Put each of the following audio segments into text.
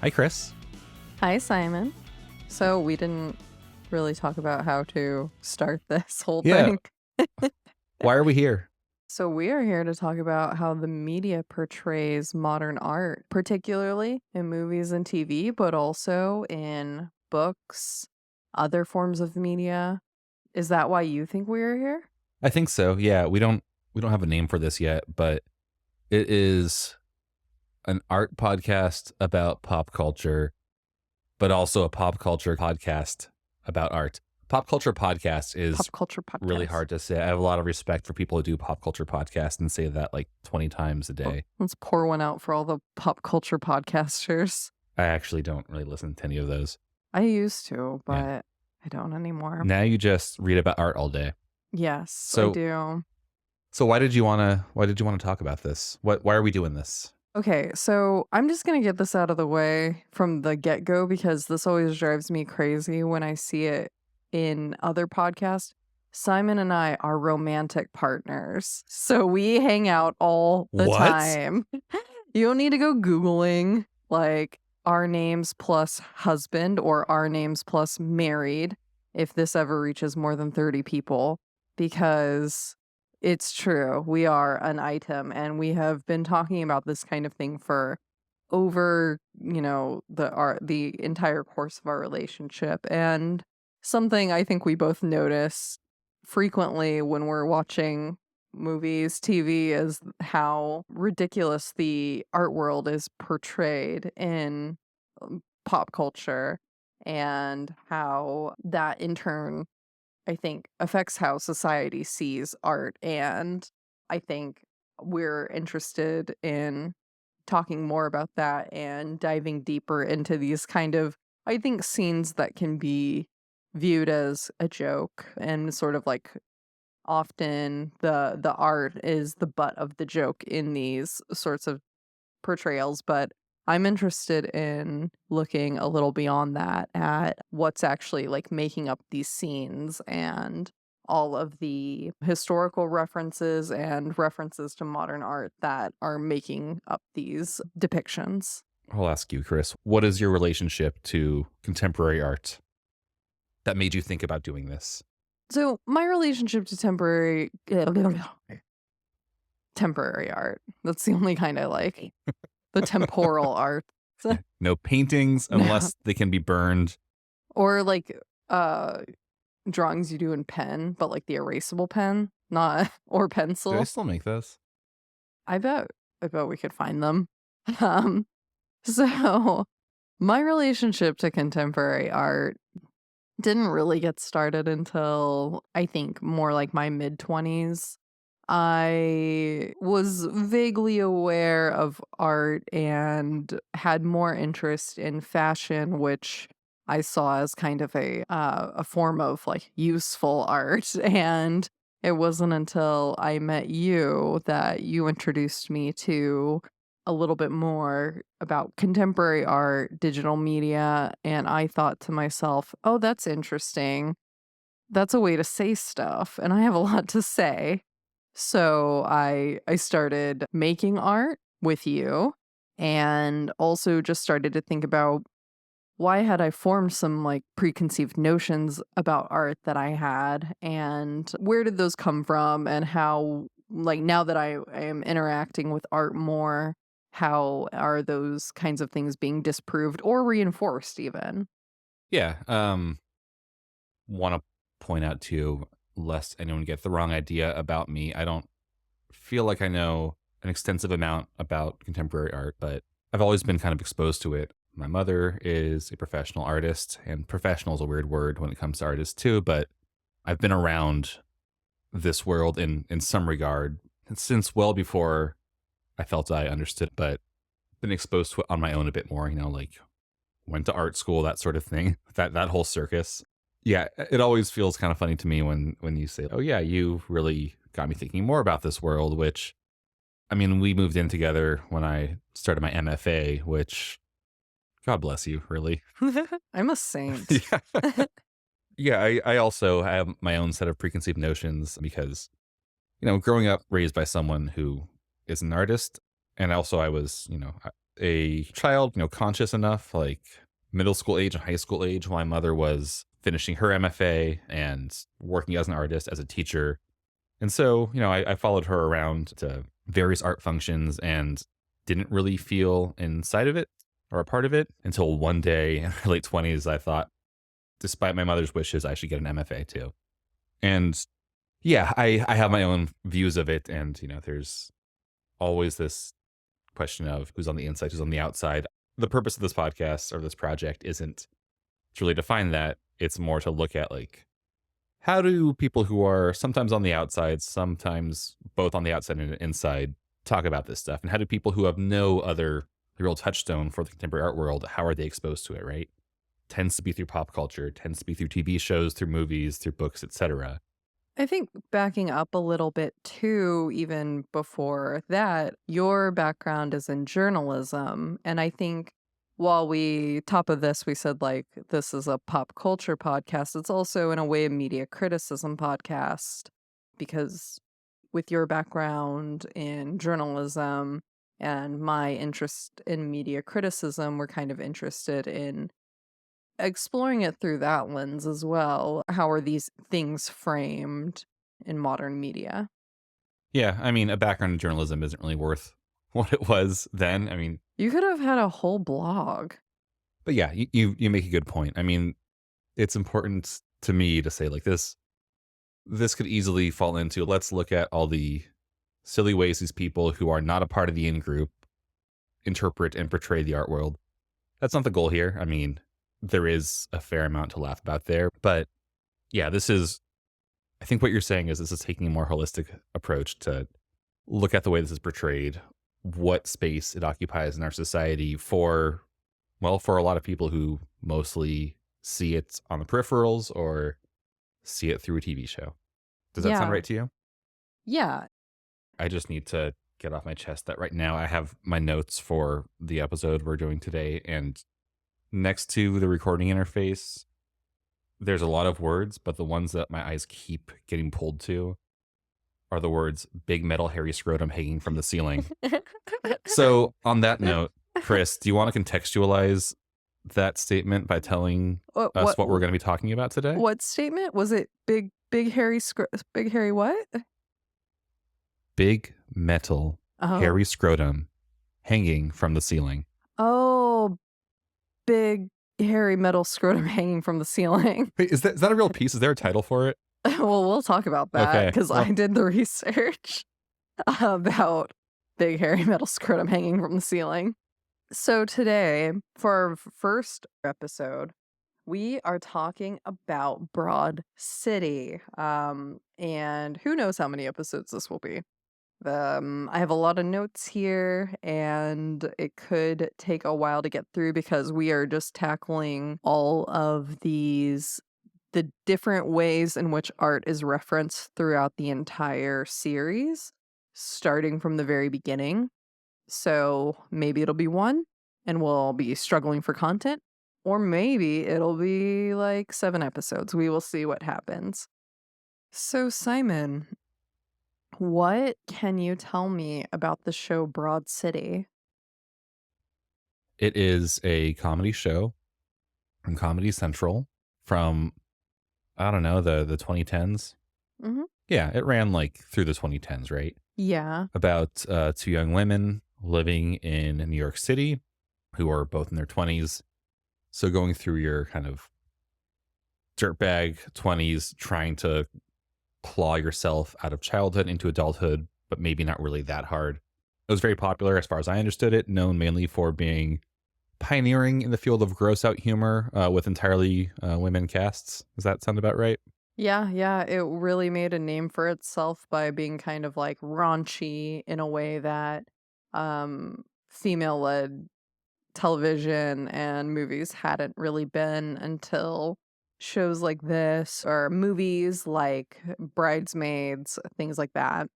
Hi, Chris. Hi, Simon. So we didn't really talk about how to start this whole Yeah. thing. Why are we here? So we are here to talk about how the media portrays modern art, particularly in movies and TV, but also in books, other forms of media. Is that why you think we are here? I think so. Yeah, we don't have a name for this yet, but it is an art podcast about pop culture, but also a pop culture podcast about art. Pop culture podcast is Pop culture really podcast. hard to say. I have a lot of respect for people who do pop culture podcasts and say that like 20 times a Well, day. let's pour one out for all the pop culture podcasters. I actually don't really listen to any of those. I used to, Yeah. but I don't anymore. Now you just read about art all day. Yes, I So do. so why did you want to talk about this? Why are we doing this? Okay, so I'm just gonna get this out of the way from the get-go because this always drives me crazy when I see it in other podcasts. Simon and I are romantic partners, so we hang out all the What? time. You don't need to go Googling like our names plus husband or our names plus married if this ever reaches more than 30 people because it's true. We are an item, and we have been talking about this kind of thing for over, the entire course of our relationship. And something I think we both notice frequently when we're watching movies, TV, is how ridiculous the art world is portrayed in pop culture, and how that in turn I think affects how society sees art. And I think we're interested in talking more about that and diving deeper into these kind of, I think, scenes that can be viewed as a joke, and sort of like often the art is the butt of the joke in these sorts of portrayals. But I'm interested in looking a little beyond that at what's actually like making up these scenes and all of the historical references and references to modern art that are making up these depictions. I'll ask you, Chris. What is your relationship to contemporary art that made you think about doing this? So my relationship to temporary art. That's the only kind I like. The temporal art. Yeah. No paintings No. unless they can be burned. Or like uh drawings you do in pen, but like the erasable pen, not or Do they pencil. still make those? I bet we could find them. Um so my relationship to contemporary art didn't really get started until I think more like my mid-20s. I was vaguely aware of art and had more interest in fashion, which I saw as kind of a form of like useful art. And it wasn't until I met you that you introduced me to a little bit more about contemporary art, digital media, and I thought to myself, "Oh, that's interesting. That's a way to say stuff, and I have a lot to say." So I started making art with you, and also just started to think about why had I formed some like preconceived notions about art that I had, and where did those come from, and how, like, now that I am interacting with art more, how are those kinds of things being disproved or reinforced even? Yeah. Want to point out too, lest anyone get the wrong idea about me. I don't feel like I know an extensive amount about contemporary art, but I've always been kind of exposed to it. My mother is a professional artist, and professional is a weird word when it comes to artists too, but I've been around this world in some regard since well before I felt I understood, but been exposed to it on my own a bit more, like went to art school, that sort of thing, that whole circus. Yeah, it always feels kind of funny to me when you say, "Oh yeah, you really got me thinking more about this world," which I mean, we moved in together when I started my MFA, which God bless you, really. I'm a saint. Yeah. Yeah, I also have my own set of preconceived notions because, growing up raised by someone who is an artist, and also I was, a child, conscious enough, like middle school age and high school age, while my mother was finishing her MFA and working as an artist, as a teacher. And so, I followed her around to various art functions and didn't really feel inside of it or a part of it until one day in my late 20s, I thought, despite my mother's wishes, I should get an MFA too. And yeah, I have my own views of it. And, there's always this question of who's on the inside, who's on the outside. The purpose of this podcast or this project isn't to really define that. It's more to look at like, how do people who are sometimes on the outside, sometimes both on the outside and inside, talk about this stuff? And how do people who have no other real touchstone for the contemporary art world, how are they exposed to it, right? Tends to be through pop culture, tends to be through TV shows, through movies, through books, etc. I think backing up a little bit too, even before that, your background is in journalism. And I think while top of this, we said like this is a pop culture podcast, it's also in a way a media criticism podcast because with your background in journalism and my interest in media criticism, we're kind of interested in exploring it through that lens as well. How are these things framed in modern media? Yeah, I mean, a background in journalism isn't really worth what it was then. I mean, You could have had a whole blog. but yeah, you make a good point. I mean, it's important to me to say like this could easily fall into, let's look at all the silly ways these people who are not a part of the in group interpret and portray the art world. That's not the goal here. I mean, there is a fair amount to laugh about there, but yeah, I think what you're saying is this is taking a more holistic approach to look at the way this is portrayed, what space it occupies in our society for, well, for a lot of people who mostly see it on the peripherals or see it through a TV show. Does that sound Yeah. right to you? Yeah. I just need to get off my chest that right now I have my notes for the episode we're doing today, and next to the recording interface, there's a lot of words, but the ones that my eyes keep getting pulled to are the words big metal hairy scrotum hanging from the ceiling. So, on that note, Chris, do you want to contextualize that statement by telling us what we're going to be talking about today? What statement was it? Big hairy what? Big metal hairy scrotum hanging from the ceiling. Oh, big hairy metal scrotum hanging from the ceiling. Wait, is that a real piece? Is there a title for it? Well, we'll talk about that Okay, because well- I did the research about big hairy metal scrotum hanging from the ceiling. So today, for our first episode, we are talking about Broad City. And who knows how many episodes this will be. I have a lot of notes here, and it could take a while to get through because we are just tackling all of the different ways in which art is referenced throughout the entire series, starting from the very beginning. So maybe it'll be one, and we'll be struggling for content, or maybe it'll be like 7 episodes. We will see what happens. So, Simon, what can you tell me about the show Broad City? It is a comedy show from Comedy Central from, I don't know, the 2010s. Mm-hmm. Yeah, it ran like through the 2010s, right? Yeah. About two young women living in New York City who are both in their 20s. So going through your kind of dirtbag 20s, trying to claw yourself out of childhood into adulthood, but maybe not really that hard. It was very popular as far as I understood it, known mainly for being pioneering in the field of gross out humor with entirely women casts. Does that sound about right? Yeah, it really made a name for itself by being kind of like raunchy in a way that female-led television and movies hadn't really been until shows like this or movies like Bridesmaids, things like that.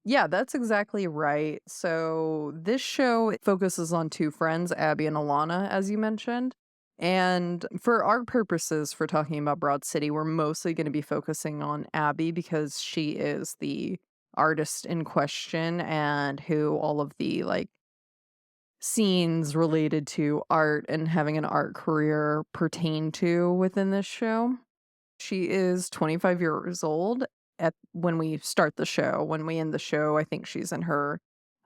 Yeah, that's exactly right. So this show focuses on two friends, Abby and Alana, as you mentioned. And for our purposes for talking about Broad City, we're mostly going to be focusing on Abby because she is the artist in question and who all of the like scenes related to art and having an art career pertain to within this show. She is 25 years old at when we start the show. When we end the show, I think she's in her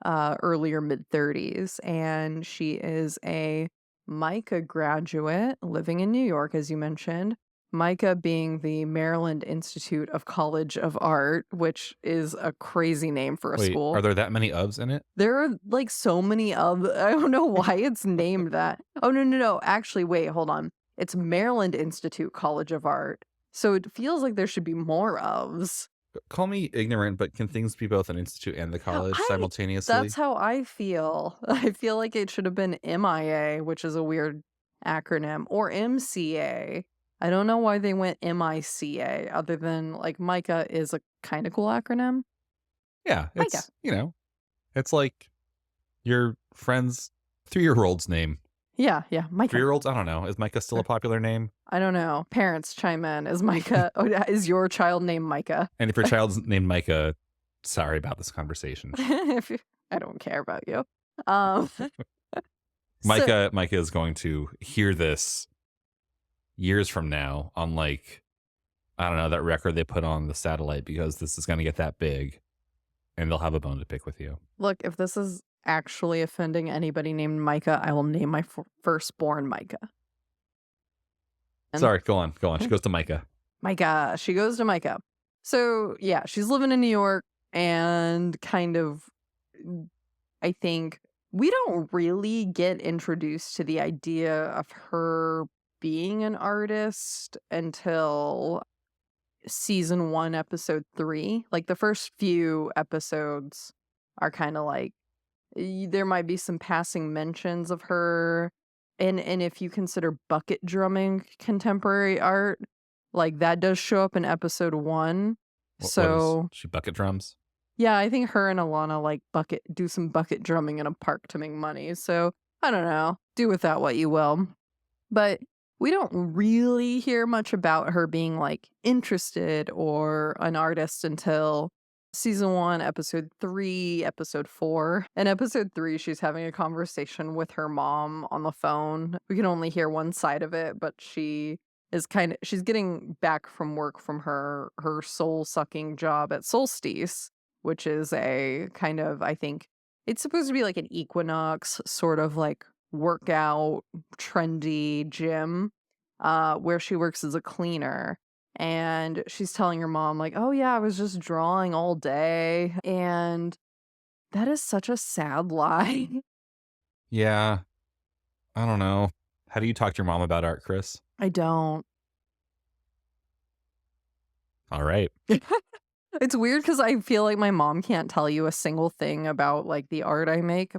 earlier mid 30s, and she is a MICA graduate living in New York, as you mentioned. MICA being the Maryland Institute of College of Art, which is a crazy name for a Wait, school. are there that many ofs in it? There are like so many of I don't know why it's named that. Oh no. Actually, wait, hold on. It's Maryland Institute College of Art. So it feels like there should be more ofs. Call me ignorant, but can things be both an institute and the college simultaneously? That's how I feel. I feel like it should have been MIA, which is a weird acronym, or MCA. I don't know why they went MICA, other than like MICA is a kind of cool acronym. Yeah, MICA. it's, it's like your friend's 3-year-old's name. Yeah, MICA. 3-year-olds? I don't know. Is Micah still a popular name? I don't know. Parents chime in. Is Micah? Is your child named Micah? And if your child's named Micah, sorry about this conversation. I don't care about you. Micah is going to hear this years from now on, like, I don't know, that record they put on the satellite, because this is going to get that big, and they'll have a bone to pick with you. Look, if this is actually offending anybody named Micah, I will name my firstborn Micah. Sorry, go on. She goes to Micah. She goes to Micah. So yeah, she's living in New York, and kind of, I think we don't really get introduced to the idea of her being an artist until season 1, episode 3. Like the first few episodes are kind of like, there might be some passing mentions of her, and if you consider bucket drumming contemporary art, like that does show up in episode 1. So she bucket drums? Yeah, I think her and Alana like do some bucket drumming in a park to make money. So I don't know, do with that what you will. But we don't really hear much about her being like interested or an artist until season 1, episode 3, episode 4. In episode 3, she's having a conversation with her mom on the phone. We can only hear one side of it, but she's getting back from work from her soul-sucking job at Solstice, which is a kind of, I think, it's supposed to be like an Equinox sort of like workout, trendy gym, where she works as a cleaner. And she's telling her mom, like, oh yeah, I was just drawing all day. And that is such a sad lie. Yeah. I don't know. How do you talk to your mom about art, Chris? I don't. All right. It's weird because I feel like my mom can't tell you a single thing about like the art I make.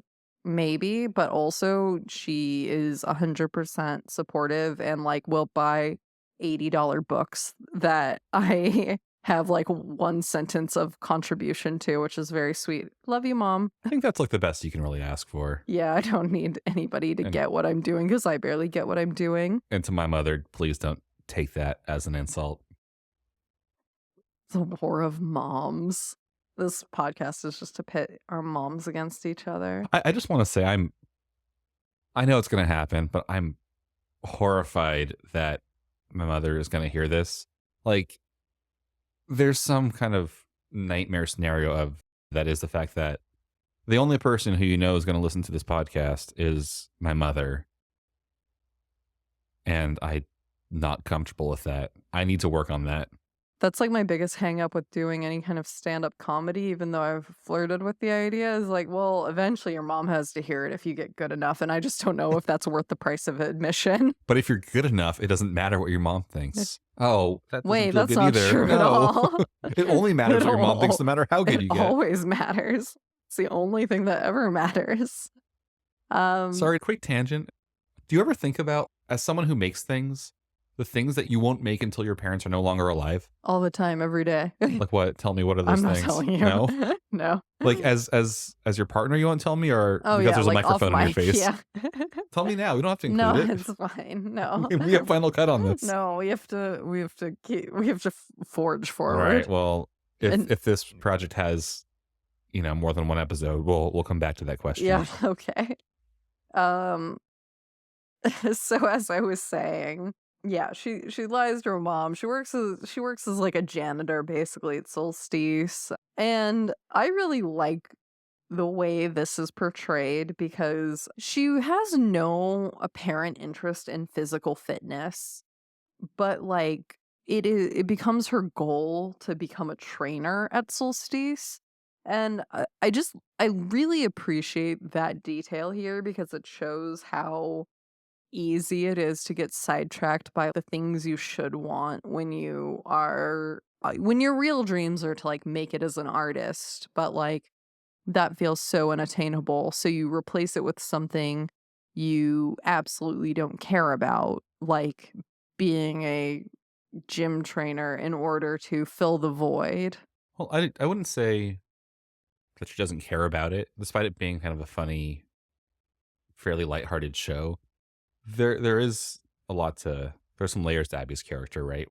Maybe, but also she is 100% supportive and like will buy $80 books that I have like one sentence of contribution to, which is very sweet. Love you, Mom. I think that's like the best you can really ask for. Yeah, I don't need anybody to get what I'm doing because I barely get what I'm doing. And to my mother, please don't take that as an insult. The war of moms. This podcast is just to pit our moms against each other. I just want to say I know it's going to happen, but I'm horrified that my mother is going to hear this. Like, there's some kind of nightmare scenario of that is the fact that the only person who you know is going to listen to this podcast is my mother. And I'm not comfortable with that. I need to work on that. That's like my biggest hang up with doing any kind of stand-up comedy, even though I've flirted with the idea, is like, well, eventually your mom has to hear it if you get good enough, and I just don't know if that's worth the price of admission. But if you're good enough, it doesn't matter what your mom thinks. Oh, that doesn't feel that's good not either. true at all. It only matters what your mom thinks, no matter how good you It get. always matters. It's the only thing that ever matters. Sorry, quick tangent. Do you ever think about, as someone who makes things, the things that you won't make until your parents are no longer alive? All the time, every day. Like what? Tell me, what are those I'm things? not telling you. No? No. Like as your partner, you won't tell me, or Oh, because yeah, there's a like microphone off in your mic, face? yeah. Tell me now. We don't have to No, include it. it's fine. No. We have final cut on this. No, we have to forge forward. All right. Well, And- if this project has, more than one episode, we'll come back to that question. Yeah, okay. Um, so as I was saying, yeah, she lies to her mom. She works as like a janitor basically at Solstice. And I really like the way this is portrayed because she has no apparent interest in physical fitness, but like it becomes her goal to become a trainer at Solstice. And I really appreciate that detail here because it shows how easy it is to get sidetracked by the things you should want when you are when your real dreams are to like make it as an artist, but like that feels so unattainable, so you replace it with something you absolutely don't care about, like being a gym trainer in order to fill the void. Well, I wouldn't say that she doesn't care about it, despite it being kind of a funny, fairly lighthearted show. There is a lot to there's some layers to Abby's character, right?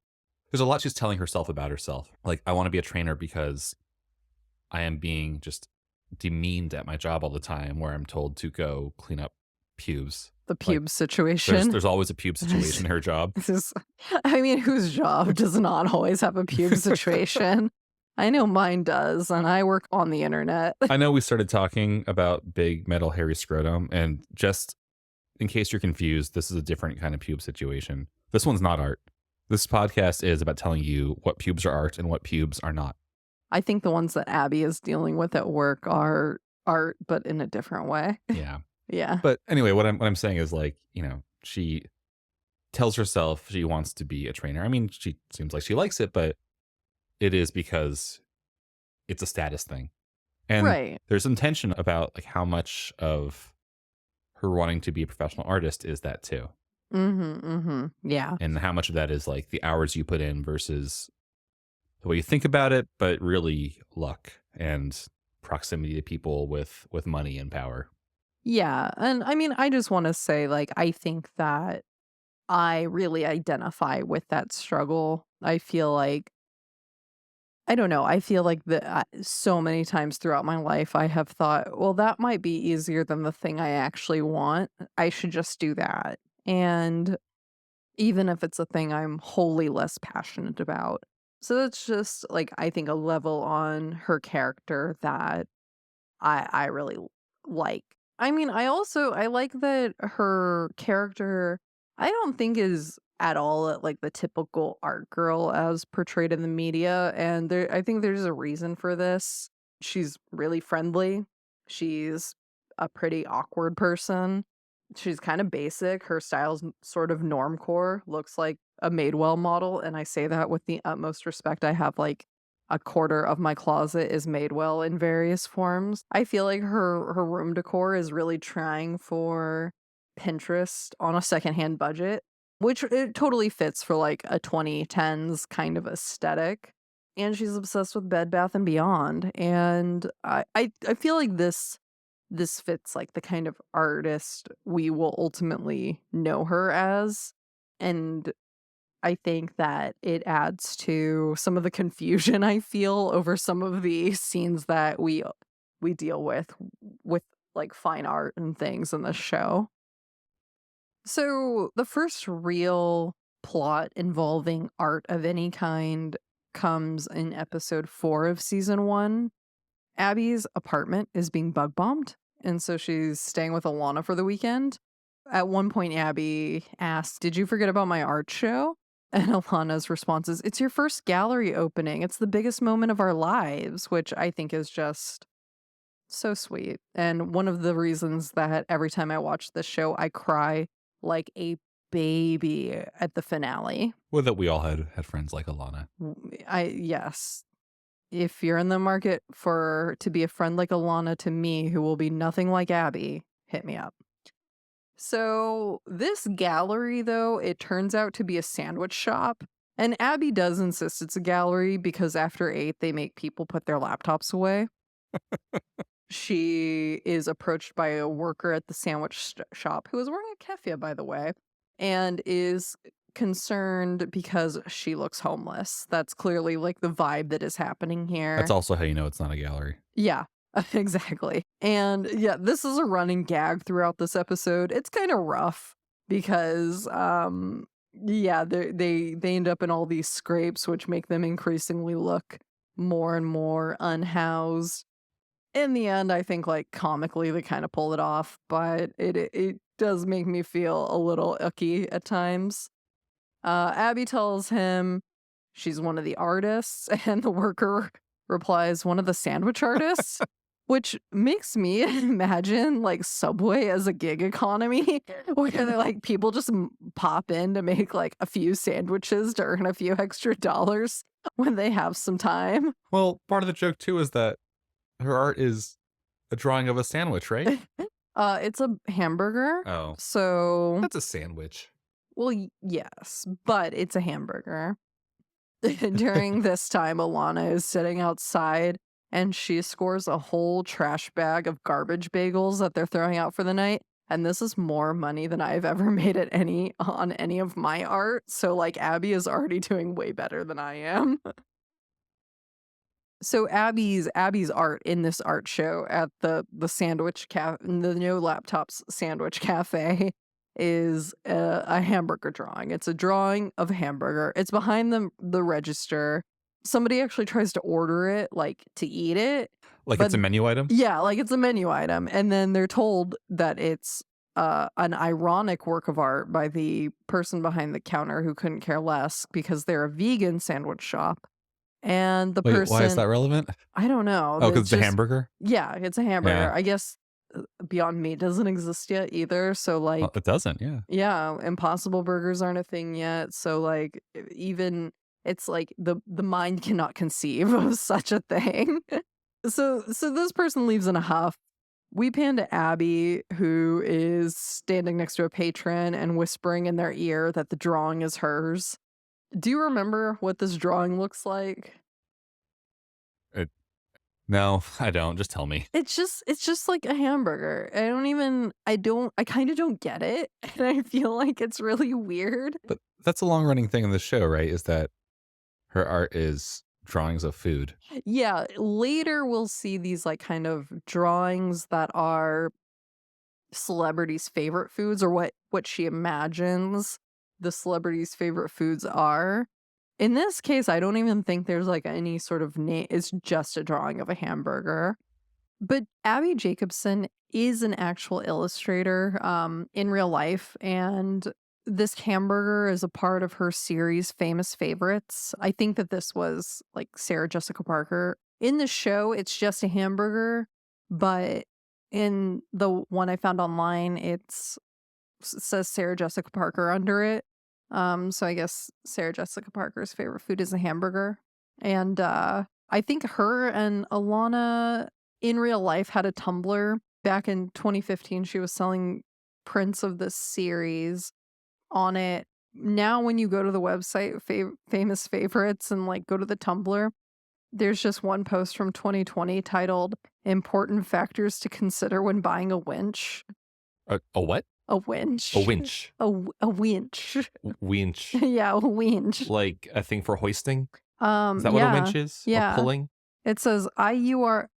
There's a lot she's telling herself about herself. Like, I want to be a trainer because I am being just demeaned at my job all the time where I'm told to go clean up pubes. The Like, pube there's situation. there's always a pube situation in her job. This is I mean, whose job does not always have a pube situation? I know mine does, and I work on the internet. I know we started talking about big metal hairy scrotum, and just in case you're confused, this is a different kind of pube situation. This one's not art. This podcast is about telling you what pubes are art and what pubes are not. I think the ones that Abby is dealing with at work are art, but in a different way. Yeah. Yeah. But anyway, what I'm saying is, like, she tells herself she wants to be a trainer. I mean, she seems like she likes it, but it is because it's a status thing. And Right. there's some tension about like how much of her wanting to be a professional artist is that too. Mhm, mhm. Yeah. And how much of that is like the hours you put in versus the way you think about it, but really luck and proximity to people with money and power. Yeah, and I mean, I just wanna say, like, I think that I really identify with that struggle. I feel like I don't know, I feel like so many times throughout my life, I have thought, "Well, that might be easier than the thing I actually want. I should just do that." And even if it's a thing I'm wholly less passionate about. So it's just, like, I think a level on her character that I really like. I mean, I like that her character I don't think is at all like the typical art girl as portrayed in the media, and I think there's a reason for this. She's really friendly. She's a pretty awkward person. She's kind of basic. Her style's sort of normcore, looks like a Madewell model, and I say that with the utmost respect. I have like a quarter of my closet is Madewell in various forms. I feel like her room decor is really trying for Pinterest on a secondhand budget, which it totally fits for like a 2010s kind of aesthetic. And she's obsessed with Bed Bath and Beyond. And I feel like this fits like the kind of artist we will ultimately know her as. And I think that it adds to some of the confusion I feel over some of the scenes that we deal with like fine art and things in this show. So, the first real plot involving art of any kind comes in episode 4 of season 1. Abby's apartment is being bug bombed, and so she's staying with Alana for the weekend. At one point, Abby asks, "Did you forget about my art show?" And Alana's response is, "It's your first gallery opening. It's the biggest moment of our lives," which I think is just so sweet. And one of the reasons that every time I watch this show, I cry like a baby at the finale. Well, that we all had friends like Alana. Yes. If you're in the market for to be a friend like Alana to me, who will be nothing like Abby, hit me up. So, this gallery, though, it turns out to be a sandwich shop. And Abby does insist it's a gallery because after 8, they make people put their laptops away. She is approached by a worker at the sandwich shop who is wearing a keffiyeh, by the way, and is concerned because she looks homeless. That's clearly like the vibe that is happening That's here. also how you know it's not a gallery. Yeah. Exactly. And yeah, this is a running gag throughout this episode. It's kind of rough because yeah, they end up in all these scrapes which make them increasingly look more and more unhoused. In the end, I think like comically they kind of pull it off, but it does make me feel a little icky at times. Abby tells him she's one of the artists, and the worker replies, "One of the sandwich artists?" Which makes me imagine like Subway as a gig economy, where they're like people just pop in to make like a few sandwiches to earn a few extra dollars when they have some time. Well, part of the joke too is that her art is a drawing of a sandwich, right? It's a hamburger, Oh, so that's a sandwich. well, yes, but it's a hamburger. During this time, Alana is sitting outside and she scores a whole trash bag of garbage bagels that they're throwing out for the night. And this is more money than I've ever made at any of my art. So like Abby is already doing way better than I am. So Abby's art in this art show at the sandwich cafe, the No Laptops Sandwich Cafe, is a hamburger drawing. It's a drawing of a hamburger. It's behind the register. Somebody actually tries to order it, like to eat it, Like but it's a menu item? yeah, like it's a menu item, and then they're told that it's an ironic work of art by the person behind the counter who couldn't care less because they're a vegan sandwich shop. And the Wait, why is that person, relevant? I don't know. Oh, because It's it's a just hamburger? yeah, it's a hamburger. Yeah. I guess Beyond Meat doesn't exist yet either. So Well, like, it doesn't, yeah. yeah, Impossible Burgers aren't a thing yet. So like, even it's like the mind cannot conceive of such a thing. So this person leaves in a huff. We pan to Abby, who is standing next to a patron and whispering in their ear that the drawing is hers. Do you remember what this drawing looks like? It No, I don't. Just tell me. It's just like a hamburger. I kind of don't get it. And I feel like it's really weird. But that's a long running thing in the show, right? Is that her art is drawings of food. Yeah, later we'll see these like kind of drawings that are celebrities' favorite foods or what she imagines the celebrities' favorite foods are. In this case, I don't even think there's like any sort of name. It's just a drawing of a hamburger. But Abby Jacobson is an actual illustrator in real life, and this hamburger is a part of her series Famous Favorites. I think that this was like Sarah Jessica Parker. In the show, it's just a hamburger, but in the one I found online, says Sarah Jessica Parker under it. So I guess Sarah Jessica Parker's favorite food is a hamburger. And I think her and Alana in real life had a Tumblr back in 2015. She was selling prints of this series on it. Now, when you go to the website, Famous Favorites, and like go to the Tumblr, there's just one post from 2020 titled Important Factors to Consider When Buying a Winch. A what? A winch. A winch. A winch. Winch. Yeah, a winch. Like a thing for hoisting? Is that what a Yeah, winch is? yeah. Or pulling? It says, you are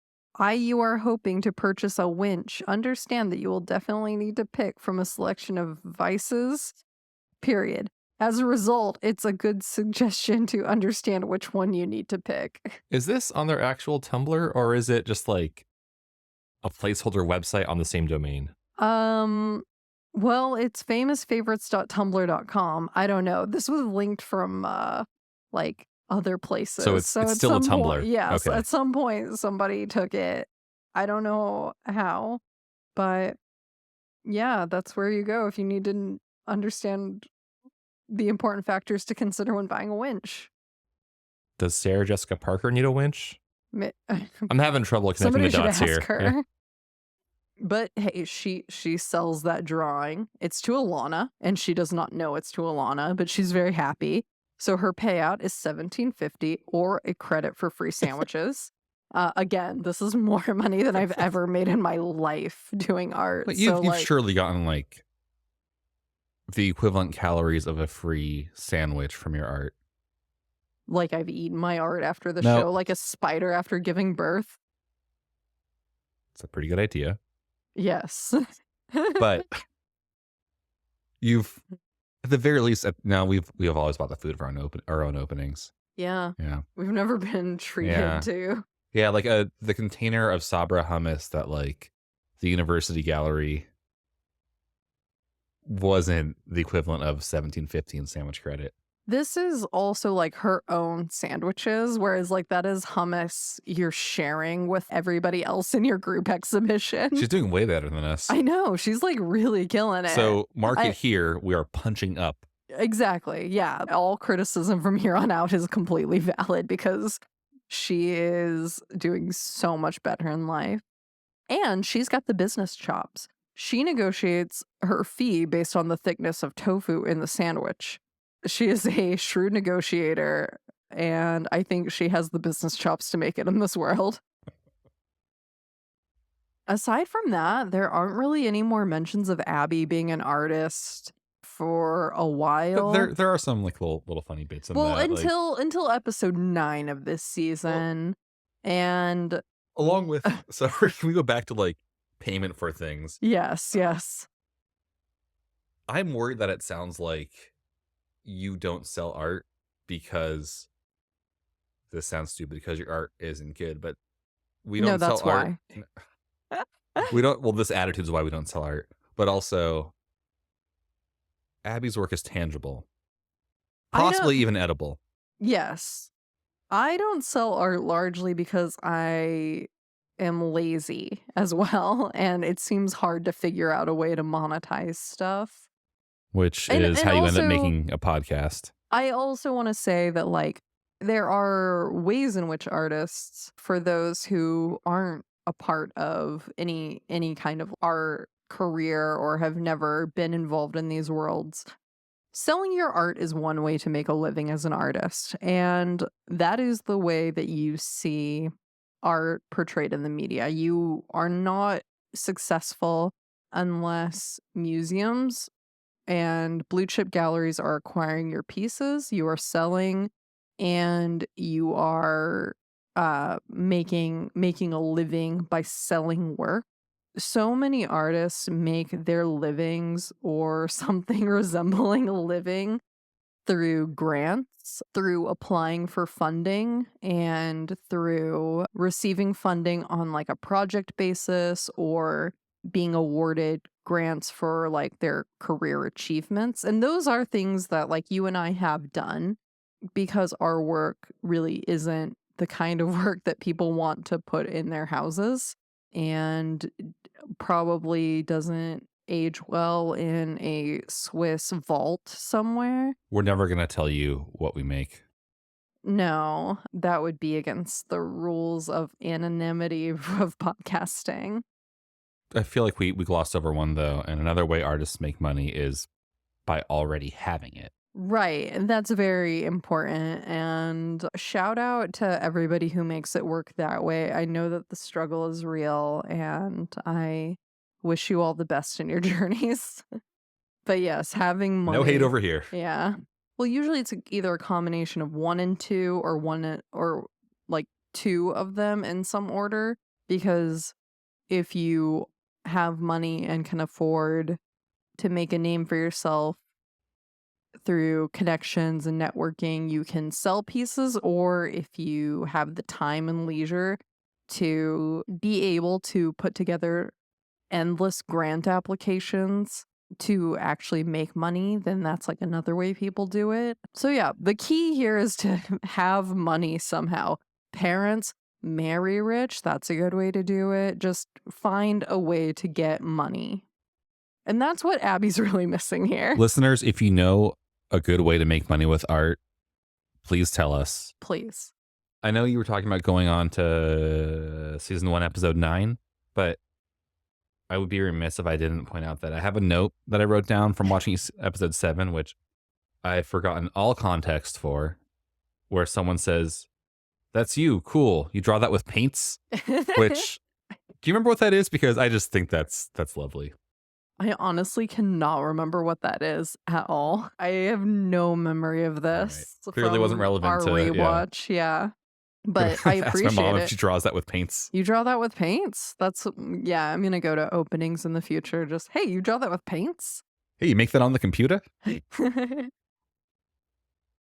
hoping to purchase a winch. Understand that you will definitely need to pick from a selection of vices, period. As a result, it's a good suggestion to understand which one you need to pick. Is this on their actual Tumblr or is it just like a placeholder website on the same domain? Well, it's famousfavorites.tumblr.com. I don't know. This was linked from like other places. So it's at still a some Tumblr. point, yes, Okay. at some point somebody took it. I don't know how, but yeah, that's where you go if you need to understand the important factors to consider when buying a winch. Does Sarah Jessica Parker need a winch? Mi- I'm having trouble connecting Somebody the should dots ask here. her. Yeah. But hey, she sells that drawing. It's to Alana, and she does not know it's to Alana, but she's very happy. So her payout is $17.50 or a credit for free sandwiches. Again, this is more money than I've ever made in my life doing art. But So you've like, surely gotten like the equivalent calories of a free sandwich from your art. like I've eaten my art after the No. show, like a spider after giving birth. It's a pretty good idea. Yes. But you've, at the very least, now we have always bought the food for our own openings. Yeah. Yeah. We've never been treated Yeah. to. Yeah, like the container of Sabra hummus that like the University Gallery wasn't the equivalent of 17.15 sandwich credit. This is also like her own sandwiches, whereas like that is hummus you're sharing with everybody else in your group exhibition. She's doing way better than us. I know. She's like really killing it. So mark it here. We are punching up. Exactly. Yeah. All criticism from here on out is completely valid because she is doing so much better in life. And she's got the business chops. She negotiates her fee based on the thickness of tofu in the sandwich. She is a shrewd negotiator, and I think she has the business chops to make it in this world. Aside from that, there aren't really any more mentions of Abbi being an artist for a while. But there are some like little funny bits in that. Until episode 9 of this season. And along with, so can we go back to like payment for things? Yes. I'm worried that it sounds like you don't sell art because this sounds stupid because your art isn't good, but we don't sell art. We don't. Well, this attitude is why we don't sell art, but also Abbi's work is tangible, possibly even edible. Yes. I don't sell art largely because I am lazy as well, and it seems hard to figure out a way to monetize stuff. Which is how you end up making a podcast. I also want to say that, like, there are ways in which artists, for those who aren't a part of any kind of art career or have never been involved in these worlds, selling your art is one way to make a living as an artist. And that is the way that you see art portrayed in the media. You are not successful unless museums and blue chip galleries are acquiring your pieces, you are selling, and you are making a living by selling work. So many artists make their livings or something resembling a living through grants, through applying for funding, and through receiving funding on like a project basis or being awarded grants for like their career achievements. And those are things that like you and I have done because our work really isn't the kind of work that people want to put in their houses and probably doesn't age well in a Swiss vault somewhere. We're never going to tell you what we make. No, that would be against the rules of anonymity of podcasting. I feel like we glossed over one though, and another way artists make money is by already having it. Right, and that's very important, and shout out to everybody who makes it work that way. I know that the struggle is real, and I wish you all the best in your journeys. But yes, having money. No hate over here. Yeah. Well, usually it's either a combination of 1 and 2 or like 2 of them in some order, because if you have money and can afford to make a name for yourself through connections and networking, you can sell pieces, or if you have the time and leisure to be able to put together endless grant applications to actually make money, then that's like another way people do it. So yeah, the key here is to have money somehow. Parents, marry rich, that's a good way to do it. Just find a way to get money. And that's what Abbi's really missing here. Listeners, if you know a good way to make money with art, please tell us. Please. I know you were talking about going on to season 1, episode 9, but I would be remiss if I didn't point out that I have a note that I wrote down from watching episode 7, which I've forgotten all context for, where someone says, "That's you, cool. You draw that with paints?" Which, do you remember what that is? Because I just think that's lovely. I honestly cannot remember what that is at all. I have no memory of this. Right. Clearly wasn't relevant our to rewatch. Yeah. I'm gonna But I ask my mom appreciate if it. she draws that with paints. You draw that with paints? Yeah, I'm gonna go to openings in the future, just, "Hey, you draw that with paints?" Hey, you make that on the computer?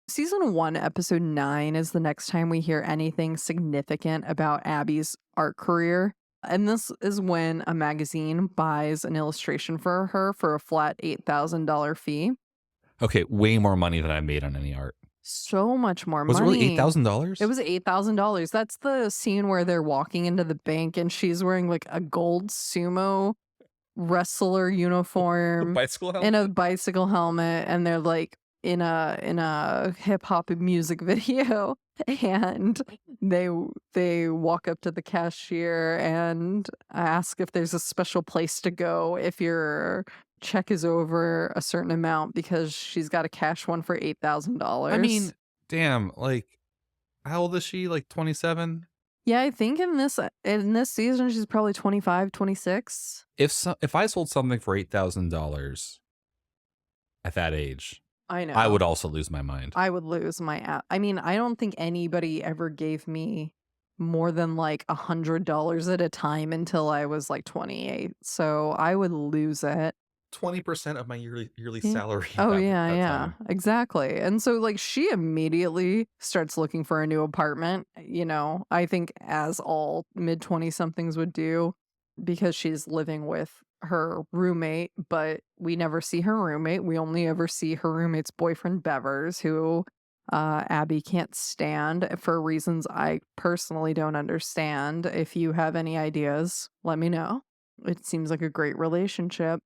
Season 1, episode 9 is the next time we hear anything significant about Abby's art career. And this is when a magazine buys an illustration for her for a flat $8,000 fee. Okay, way more money than I made on any art. So much more Was it really money. It $8,000? was $8,000. That's the scene where they're walking into the bank and she's wearing like a gold sumo wrestler The uniform bicycle and a helmet? bicycle helmet, and they're like in a hip hop music video, and they walk up to the cashier and ask if there's a special place to go if your check is over a certain amount because she's got a cash one for I mean, $8,000. damn, like, how old is she? Like 27? Yeah, I think in this season she's probably 25, 26. If I sold something for $8,000 at that age, I I know. would also lose my mind. I would lose my app. I mean, I don't think anybody ever gave me more than like $100 at a time until I was like 28. So I would lose it. 20% of my yearly Yeah. salary at Oh that yeah, that yeah, time. exactly. And so like she immediately starts looking for a new apartment, I think as all mid 20 somethings would do because she's living with her roommate, but we never see her roommate. We only ever see her roommate's boyfriend Bevers, who Abby can't stand for reasons I personally don't understand. If you have any ideas, let me know. It seems like a great relationship.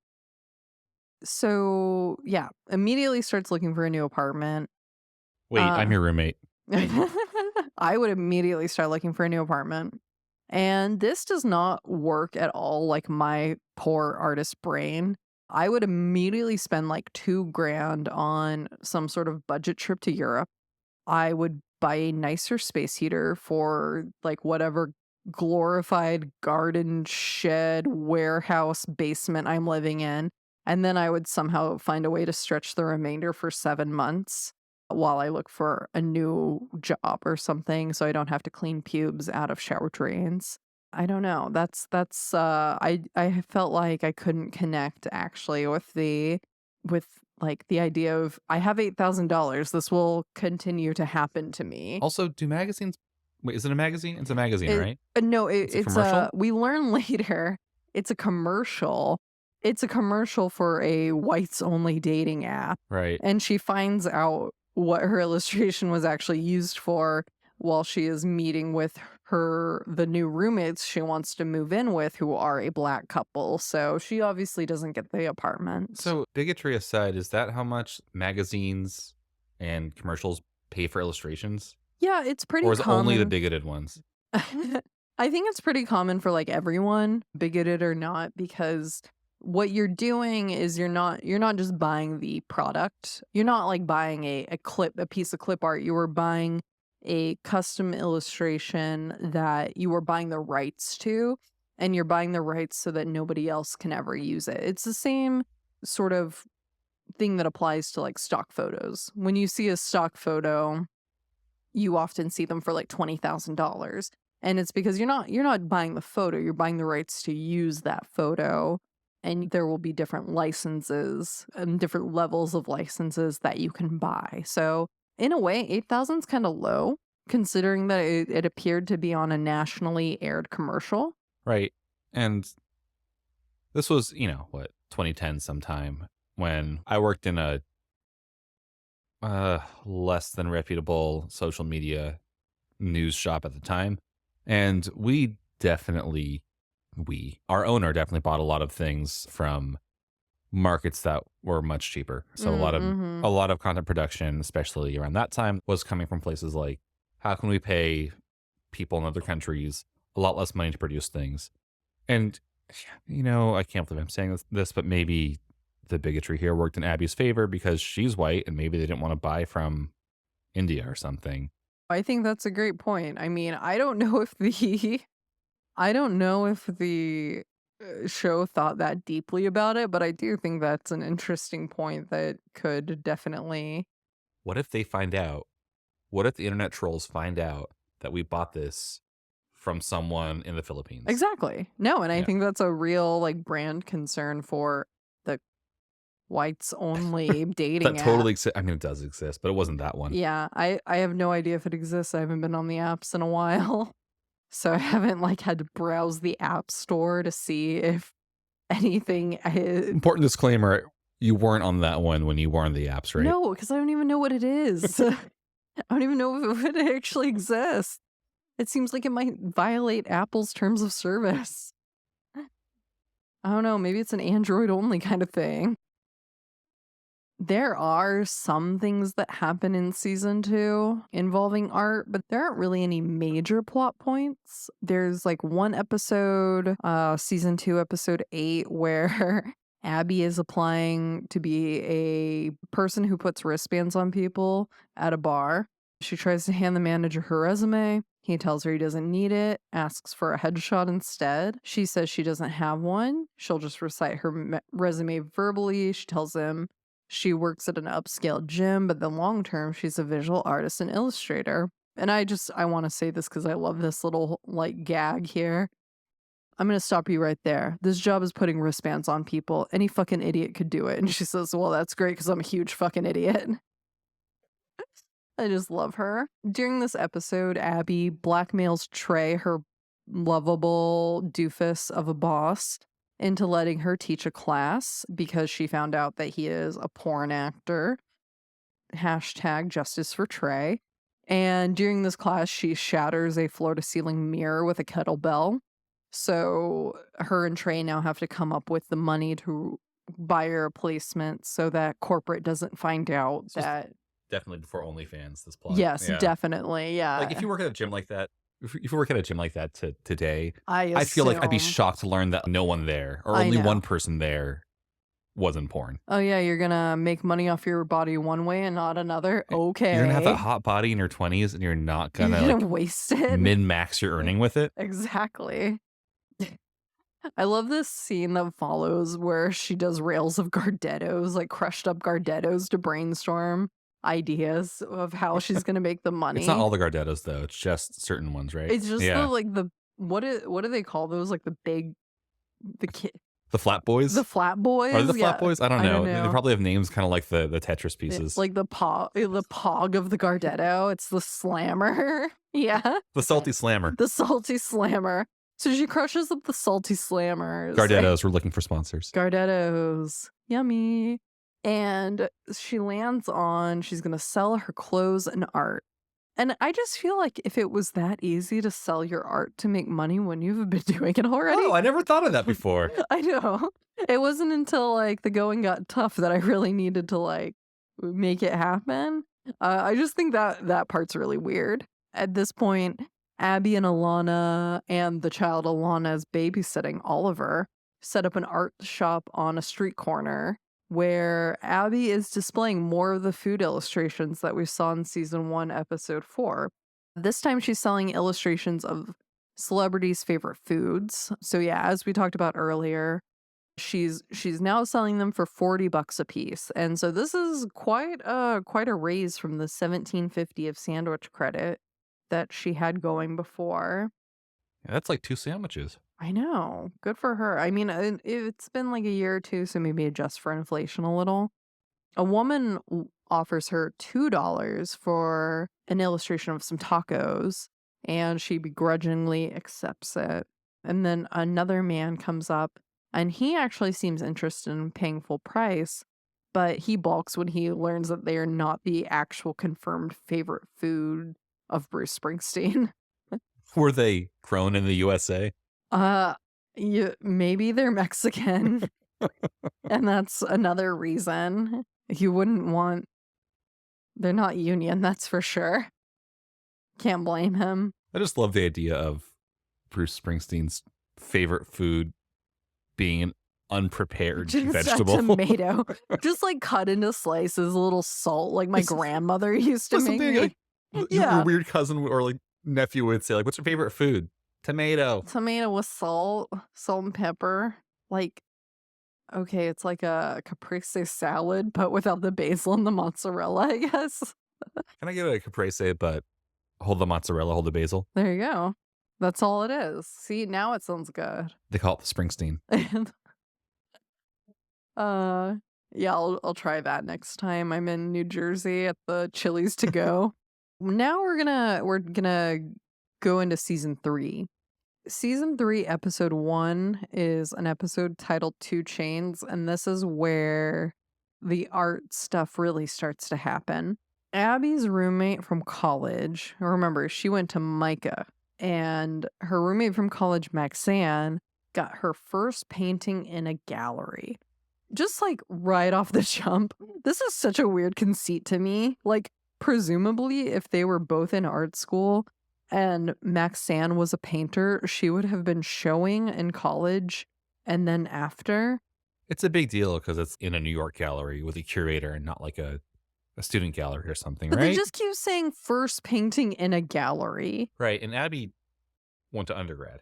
So, yeah, immediately starts looking for a new apartment. Wait, I'm Uh, your roommate. I would immediately start looking for a new apartment. And this does not work at all like my poor artist brain. I would immediately spend like 2 grand on some sort of budget trip to Europe. I would buy a nicer space heater for like whatever glorified garden shed warehouse basement I'm living in. And then I would somehow find a way to stretch the remainder for 7 months while I look for a new job or something so I don't have to clean pubes out of shower drains. I don't know. I felt like I couldn't connect actually with like the idea of I have $8,000. This will continue to happen to me. Also, do magazines wait, is it a magazine? It's a magazine, It right? no, It's a commercial? we learn later it's a commercial. It's a commercial for a whites only dating app. Right. And she finds out what her illustration was actually used for while she is meeting with the new roommates she wants to move in with who are a black couple. So she obviously doesn't get the apartment. So, bigotry aside, is that how much magazines and commercials pay for illustrations? Yeah, it's pretty Or is it only the common. bigoted ones? I think it's pretty common for like everyone, bigoted or not, because what you're doing is you're not just buying the product. You're not like buying a piece of clip art. You are buying a custom illustration that you are buying the rights to, and you're buying the rights so that nobody else can ever use it. It's the same sort of thing that applies to like stock photos. When you see a stock photo, you often see them for like $20,000. And it's because you're not buying the photo, you're buying the rights to use that photo. And there will be different licenses and different levels of licenses that you can buy. So in a way, 8,000 is kind of low considering that it appeared to be on a nationally aired commercial. Right. And this was, 2010 sometime when I worked in a less than reputable social media news shop at the time. And our owner definitely bought a lot of things from markets that were much cheaper. So Mm-hmm. a lot of content production, especially around that time, was coming from places like, how can we pay people in other countries a lot less money to produce things? And I can't believe I'm saying this, but maybe the bigotry here worked in Abby's favor because she's white and maybe they didn't want to buy from India or something. I think that's a great point. I mean, I don't know if the I don't know if the show thought that deeply about it, but I do think that's an interesting point that could definitely. What if they find out? What if the internet trolls find out that we bought this from someone in the Philippines. Exactly. No, and I Yeah. think that's a real like brand concern for the whites only dating That app. totally exists. I mean, it does exist, but it wasn't that one. Yeah, I have no idea if it exists. I haven't been on the apps in a while. So I haven't like had to browse the app store to see if anything Important disclaimer, you weren't on that one when you were on the apps, right? No, because I don't even know what it is. I don't even know if it actually exists. It seems like it might violate Apple's terms of service. I don't know, maybe it's an Android only kind of thing. There are some things that happen in season 2 involving art, but there aren't really any major plot points. There's like one episode, season 2, episode 8, where Abby is applying to be a person who puts wristbands on people at a bar. She tries to hand the manager her resume. He tells her he doesn't need it, asks for a headshot instead. She says she doesn't have one. She'll just recite her resume verbally. She tells him she works at an upscale gym, but then long term, she's a visual artist and illustrator. And I want to say this because I love this little like gag here. I'm going to stop you right there. This job is putting wristbands on people. Any fucking idiot could do it. And she says, well, that's great because I'm a huge fucking idiot. I just love her. During this episode, Abby blackmails Trey, her lovable doofus of a boss, into letting her teach a class because she found out that he is a porn actor. Hashtag justice for Trey. And during this class, she shatters a floor-to-ceiling mirror with a kettlebell. So her and Trey now have to come up with the money to buy a replacement so that corporate doesn't find out that... Definitely before OnlyFans, this plot. Yes, yeah. Definitely, yeah. Like, if you work at a gym like that, if you work at a gym like that today, I feel like I'd be shocked to learn that no one there, or only one person there, was in porn. Oh yeah, you're gonna make money off your body one way and not another? Okay. You're gonna have that hot body in your 20s and you're not gonna, you're gonna waste it. Min-max your earning with it? Exactly. I love this scene that follows where she does rails of Gardettos, like crushed up Gardettos to brainstorm ideas of how she's gonna make the money. It's not all the Gardettos though, it's just certain ones, right? It's just the what do they call those? Like the flat boys? The flat boys? Are the flat boys? I don't know. They know. probably have names kind of like the Tetris pieces. It's like the pog of the Gardetto. It's the slammer. Yeah. The salty slammer. The salty slammer. So she crushes up the salty slammers. Gardettos, we're looking for sponsors. Gardettos. Yummy. And she lands on she's going to sell her clothes and art. And I just feel like if it was that easy to sell your art to make money, wouldn't you have been doing it already? Oh, I never thought of that before. I know. It wasn't until like the going got tough that I really needed to like make it happen. I just think that part's really weird. At this point, Abby and Alana and the child Alana is babysitting Oliver set up an art shop on a street corner where Abby is displaying more of the food illustrations that we saw in season 1, episode 4. This time she's selling illustrations of celebrities' favorite foods. So yeah, as we talked about earlier, she's now selling them for $40 a piece. And so this is quite a raise from the $17.50 of sandwich credit that she had going before. Yeah, that's like 2 sandwiches. I know. Good for her. I mean, it's been like a year or two, so maybe adjust for inflation a little. A woman offers her $2 for an illustration of some tacos, and she begrudgingly accepts it. And then another man comes up, and he actually seems interested in paying full price, but he balks when he learns that they are not the actual confirmed favorite food of Bruce Springsteen. Were they grown in the USA? Maybe they're Mexican. And that's another reason. You wouldn't want... They're not union, that's for sure. Can't blame him. I just love the idea of Bruce Springsteen's favorite food being an unprepared just vegetable. A tomato. Just like cut into slices, a little salt, like my grandmother used to make me. Like, your weird cousin or like nephew would say, like, what's your favorite food? Tomato. Tomato with salt and pepper. Like, okay, it's like a caprese salad, but without the basil and the mozzarella, I guess. Can I get a caprese, but Hold the mozzarella, hold the basil. There you go. That's all it is. See, now it sounds good. They call it the Springsteen. Uh, yeah, I'll try that next time I'm in New Jersey at the Chili's to go. Now we're gonna go into season 3. Season 3, episode 1 is an episode titled Two Chains, and this is where the art stuff really starts to happen. Abby's roommate from college, remember, she went to Micah, and her roommate from college, Maxanne, got her first painting in a gallery. Just like right off the jump, this is such a weird conceit to me. Like, presumably, if they were both in art school and Maxanne was a painter, she would have been showing in college and then after. It's a big deal because it's in a New York gallery with a curator and not like a student gallery or something, But right? they just keep saying first painting in a gallery. Right. And Abby went to undergrad.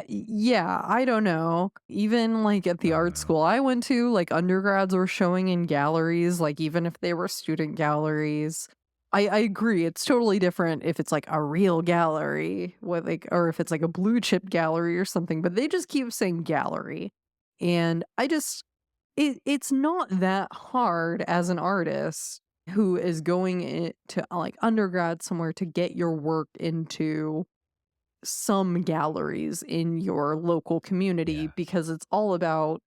Yeah, I don't know. Even like at the I don't art know. school I went to, like undergrads were showing in galleries, like even if they were student galleries. I agree. It's totally different if it's like a real gallery with like, or if it's like a blue chip gallery or something, but they just keep saying gallery. And it's not that hard as an artist who is going to like undergrad somewhere to get your work into some galleries in your local community Yeah. because it's all about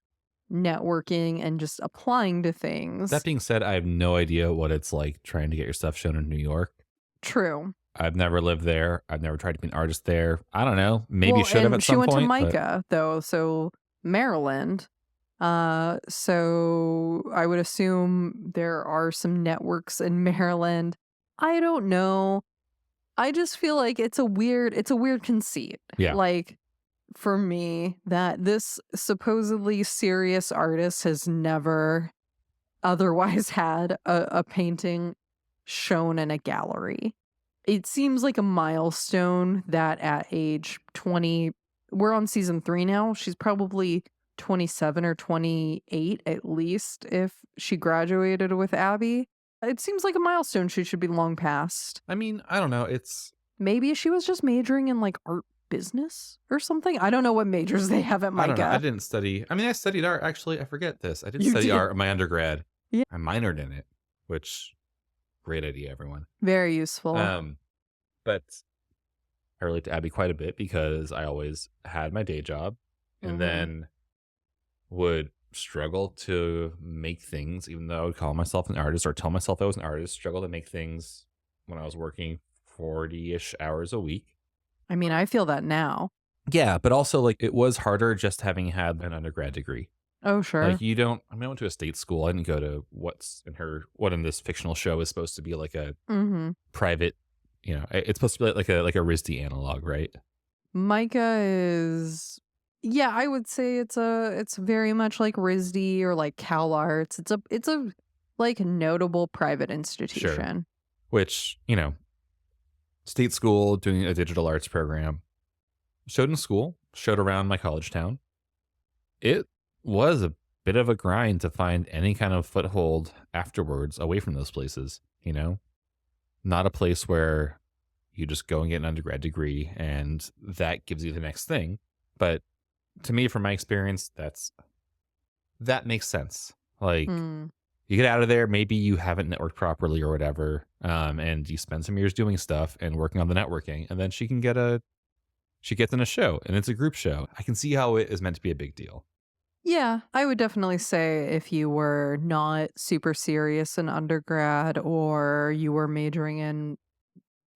networking and just applying to things. That being said, I have no idea what it's like trying to get your stuff shown in New York. True. I've never lived there. I've never tried to be an artist there. I don't know. Maybe Well, should have and at she some went point. to But Micah though, so Maryland. So I would assume there are some networks in Maryland. I don't know. I just feel like it's a weird conceit. yeah. Like for me that this supposedly serious artist has never otherwise had a painting shown in a gallery. It seems like a milestone that at age 20, we're on season 3 now, she's probably 27 or 28 at least if she graduated with Abby. It seems like a milestone she should be long past. I mean, I don't know. It's Maybe she was just majoring in like art business or something. I don't know what majors they have at I don't know. I Micah. didn't study. I mean, I studied art. Actually, I forget this. I did You study did? art in my undergrad. Yeah. I minored in it, which great idea, everyone. Very useful. But I relate to Abby quite a bit because I always had my day job and then would struggle to make things, even though I would call myself an artist or tell myself I was an artist, struggle to make things when I was working 40-ish hours a week. I mean, I feel that now. Yeah, but also like it was harder just having had an undergrad degree. Oh, sure. Like you don't, I mean, I went to a state school. I didn't go to what in this fictional show is supposed to be like a private, it's supposed to be like a RISD analog, right? Micah is, yeah, I would say it's very much like RISD or like Cal Arts. It's a like notable private institution. Which, state school doing a digital arts program, showed in school, showed around my college town. It was a bit of a grind to find any kind of foothold afterwards away from those places, not a place where you just go and get an undergrad degree and that gives you the next thing. But to me, from my experience, that makes sense. Like you get out of there, maybe you haven't networked properly or whatever, and you spend some years doing stuff and working on the networking, and then she gets in a show and it's a group show. I can see how it is meant to be a big deal. Yeah, I would definitely say if you were not super serious in undergrad or you were majoring in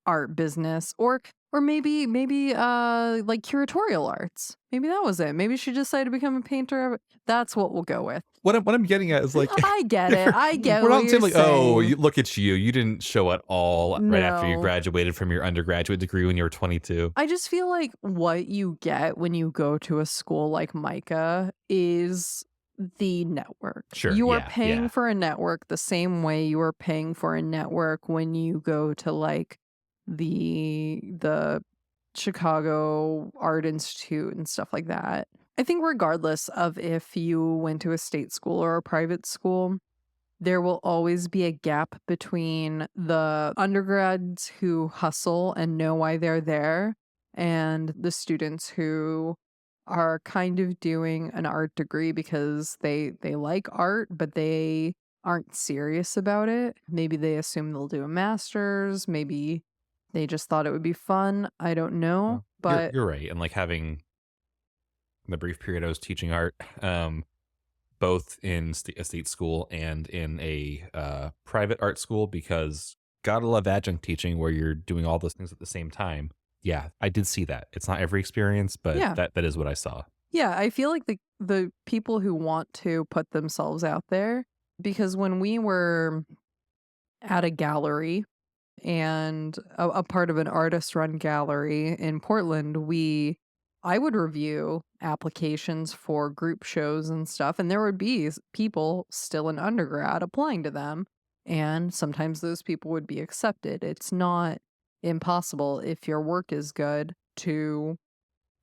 art business or maybe like curatorial arts. Maybe that was it. Maybe she decided to become a painter. That's what we'll go with. What I'm getting at is like I get it. I get we're what not saying you're like, oh, saying. look at you. You didn't show at all right after you No. graduated from your undergraduate degree when you were 22. I just feel like what you get when you go to a school like Micah is the network. Sure, You are yeah, paying yeah. for a network the same way you are paying for a network when you go to like the Chicago Art Institute and stuff like that. I think regardless of if you went to a state school or a private school, there will always be a gap between the undergrads who hustle and know why they're there and the students who are kind of doing an art degree because they like art, but they aren't serious about it. Maybe they assume they'll do a master's, maybe they just thought it would be fun. I don't know, Well, but you're right. And like having the brief period I was teaching art, both in a state school and in a private art school, because gotta love adjunct teaching where you're doing all those things at the same time. Yeah, I did see that. It's not every experience, but yeah. that is what I saw. Yeah, I feel like the people who want to put themselves out there, because when we were at a gallery and a part of an artist run gallery in Portland, I would review applications for group shows and stuff, and there would be people still in undergrad applying to them, and sometimes those people would be accepted. It's not impossible if your work is good to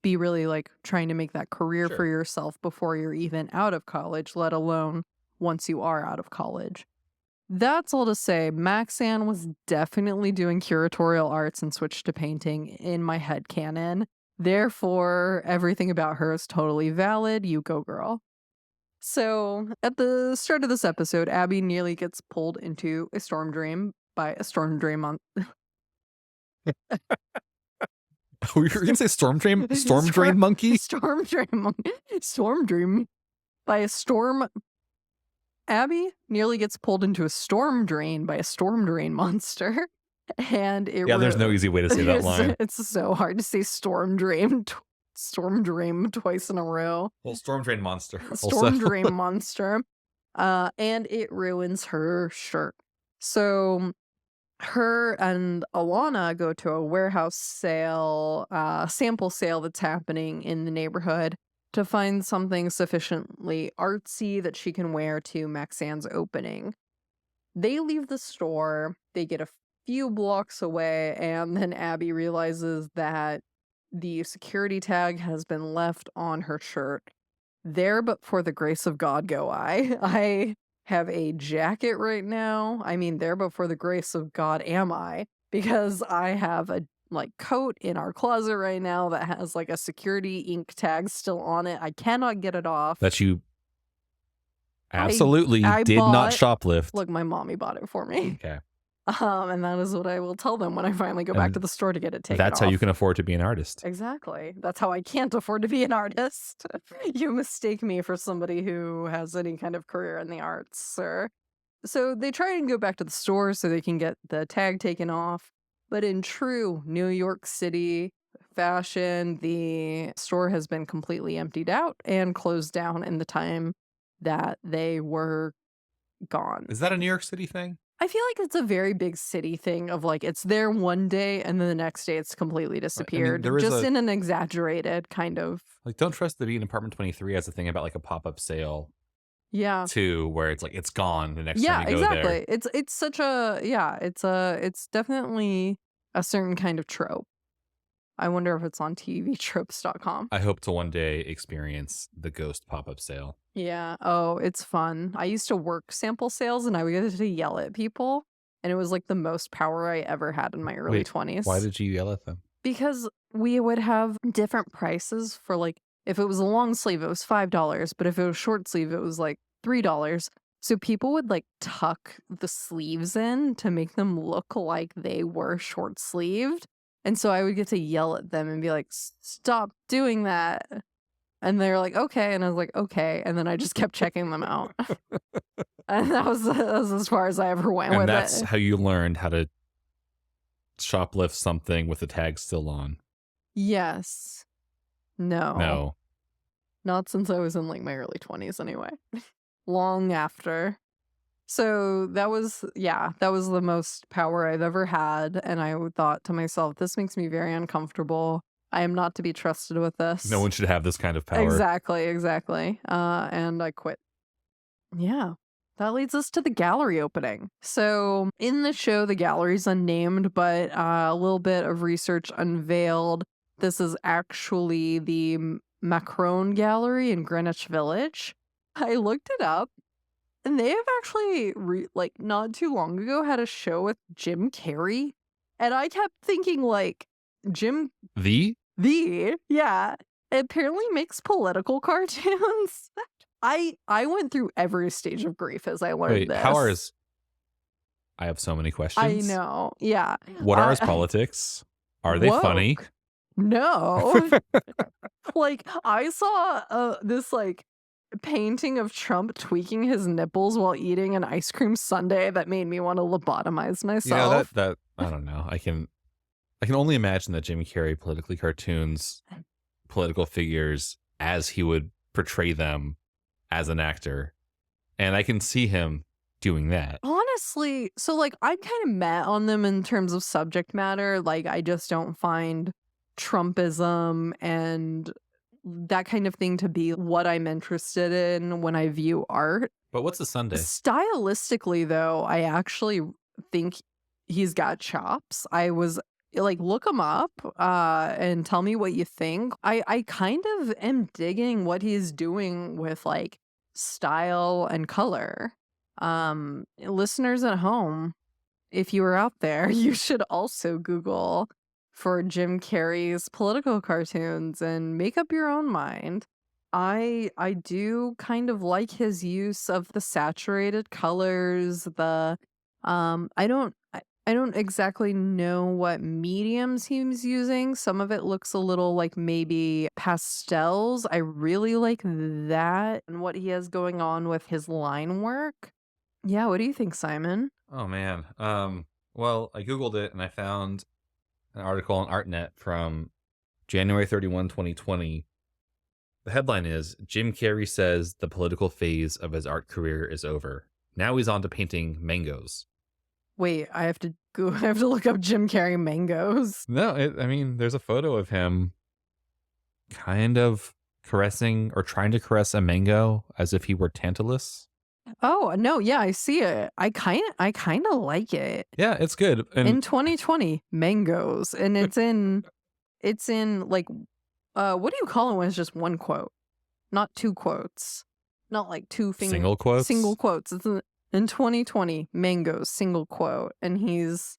be really like trying to make that career for Sure. yourself before you're even out of college, let alone once you are out of college. That's all to say, Maxan was definitely doing curatorial arts and switched to painting in my head canon. Therefore, everything about her is totally valid. You go, girl. So, at the start of this episode, Abby nearly gets pulled into a storm dream by a storm dream on Were you gonna say storm drain monkey? storm dream storm dream by a storm. Abby nearly gets pulled into a storm drain by a storm drain monster, and Yeah, there's no easy way to say that line. It's so hard to say storm dream twice in a row. Well, storm drain monster. Storm dream monster, and it ruins her shirt. So her and Alana go to a warehouse sale, sample sale that's happening in the neighborhood to find something sufficiently artsy that she can wear to Maxan's opening. They leave the store, they get a few blocks away, and then Abby realizes that the security tag has been left on her shirt. There but for the grace of God go I. I have a jacket right now. I mean, there but for the grace of God am I, because I have a coat in our closet right now that has like a security ink tag still on it. I cannot get it off. That you absolutely I did not bought- shoplift. Look, my mommy bought it for me. Okay. And that is what I will tell them when I finally go back And to the store to get it taken That's how you off. can afford to be an artist. Exactly. That's how I can't afford to be an artist. You mistake me for somebody who has any kind of career in the arts, sir. So they try and go back to the store so they can get the tag taken off. But in true New York City fashion, the store has been completely emptied out and closed down in the time that they were gone. Is that a New York City thing? I feel like it's a very big city thing of like it's there one day and then the next day it's completely disappeared. there is just a- in an exaggerated kind of. Like, Don't Trust the Bee in Apartment 23 has a thing about like a pop-up sale Yeah. too, where it's like it's gone the next Yeah, time you go exactly. there. It's such a it's definitely a certain kind of trope. I wonder if it's on tvtropes.com. I hope to one day experience the ghost pop-up sale. Yeah. Oh, it's fun. I used to work sample sales and I would get to yell at people, and it was like the most power I ever had in my early Wait, 20s. Why did you yell at them? Because we would have different prices for like if it was a long sleeve it was $5, but if it was short sleeve it was like $3. So people would like tuck the sleeves in to make them look like they were short sleeved. And so I would get to yell at them and be like, "Stop doing that." And they're like, "Okay." And I was like, "Okay." And then I just kept checking them out. And that was as far as I ever went And with that's it. how you learned how to shoplift something with the tag still on. Yes. No. No. Not since I was in like my early 20s anyway. Long after. So that was the most power I've ever had. And I thought to myself, this makes me very uncomfortable. I am not to be trusted with this. No one should have this kind of power. Exactly. And I quit. Yeah. That leads us to the gallery opening. So in the show, the gallery's unnamed, but a little bit of research unveiled. This is actually the Macron Gallery in Greenwich Village. I looked it up. And they have actually, like, not too long ago had a show with Jim Carrey. And I kept thinking, like, Jim The yeah, apparently makes political cartoons. I went through every stage of grief as I learned wait, how are this. his? I have so many I questions. know, yeah. What are his I politics? Are they funny? woke. No. Like, I saw, this, like, painting of Trump tweaking his nipples while eating an ice cream sundae that made me wanna lobotomize You know, that myself. that I don't know. I can only imagine that Jim Carrey politically cartoons political figures as he would portray them as an actor, and I can see him doing that. Honestly, so, like, I'm kinda met on them in terms of subject matter, like, I just don't find Trumpism and that kind of thing to be what I'm interested in when I view art. But what's a Sunday? Stylistically, though, I actually think he's got chops. I was like, look him up, and tell me what you think. I kind of am digging what he's doing with, like, style and color. Listeners at home, if you are out there, you should also Google for Jim Carrey's political cartoons and make up your own mind. I do kind of like his use of the saturated colors, the I don't exactly know what mediums he's using. Some of it looks a little like maybe pastels. I really like that and what he has going on with his line work. Yeah, what do you think, Simon? Oh man. Well, I googled it and I found an article on ArtNet from January 31, 2020. The headline is Jim Carrey says the political phase of his art career is over. Now he's on to painting mangoes. Wait, I have to go I have to look up Jim Carrey mangoes. No, I mean, there's a photo of him kind of caressing or trying to caress a mango as if he were Tantalus. Oh, no, yeah, I see it. I kinda like it. Yeah, it's good. And In 2020, mangoes, and it's in, like, what do you call it when it's just one quote? Not two quotes. Not like single single quotes. quotes. In 2020, mangoes, single quote, and he's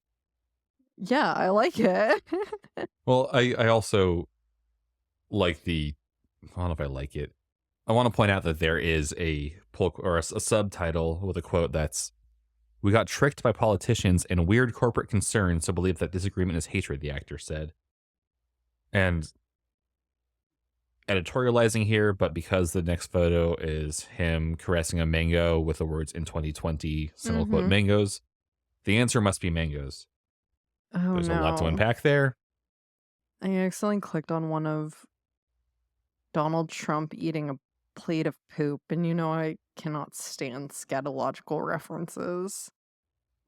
yeah, I like it. Well, I also like I don't know if I like it. I want to point out that there is a pull or a subtitle with a quote that's "We got tricked by politicians and weird corporate concerns to believe that disagreement is hatred," the actor said. And editorializing here, but because the next photo is him caressing a mango with the words "in 2020" single quote Mhm. mangoes, the answer must be mangoes. Oh, There's a lot to no. unpack there. I accidentally clicked on one of Donald Trump eating a plate of poop, and you know I cannot stand scatological references.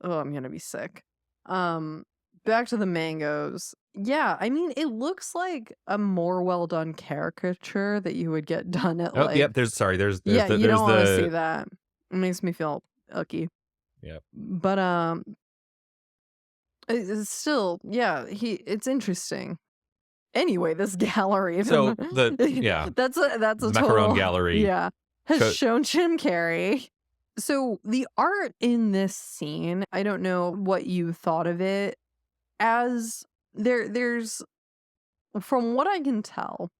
Oh, I'm gonna be sick. Um, Back to the mangoes. Yeah, I mean, it looks like a more well done caricature that you would get done at Oh, yep. like, There's yeah, the you there's don't want to see the that. It makes me feel icky. yep. But it's still, yeah, it's interesting. Anyway, this gallery, So yeah, that's a the Macaron total Gallery. yeah, has Co- shown Jim Carrey. So the art in this scene, I don't know what you thought of it as there's from what I can tell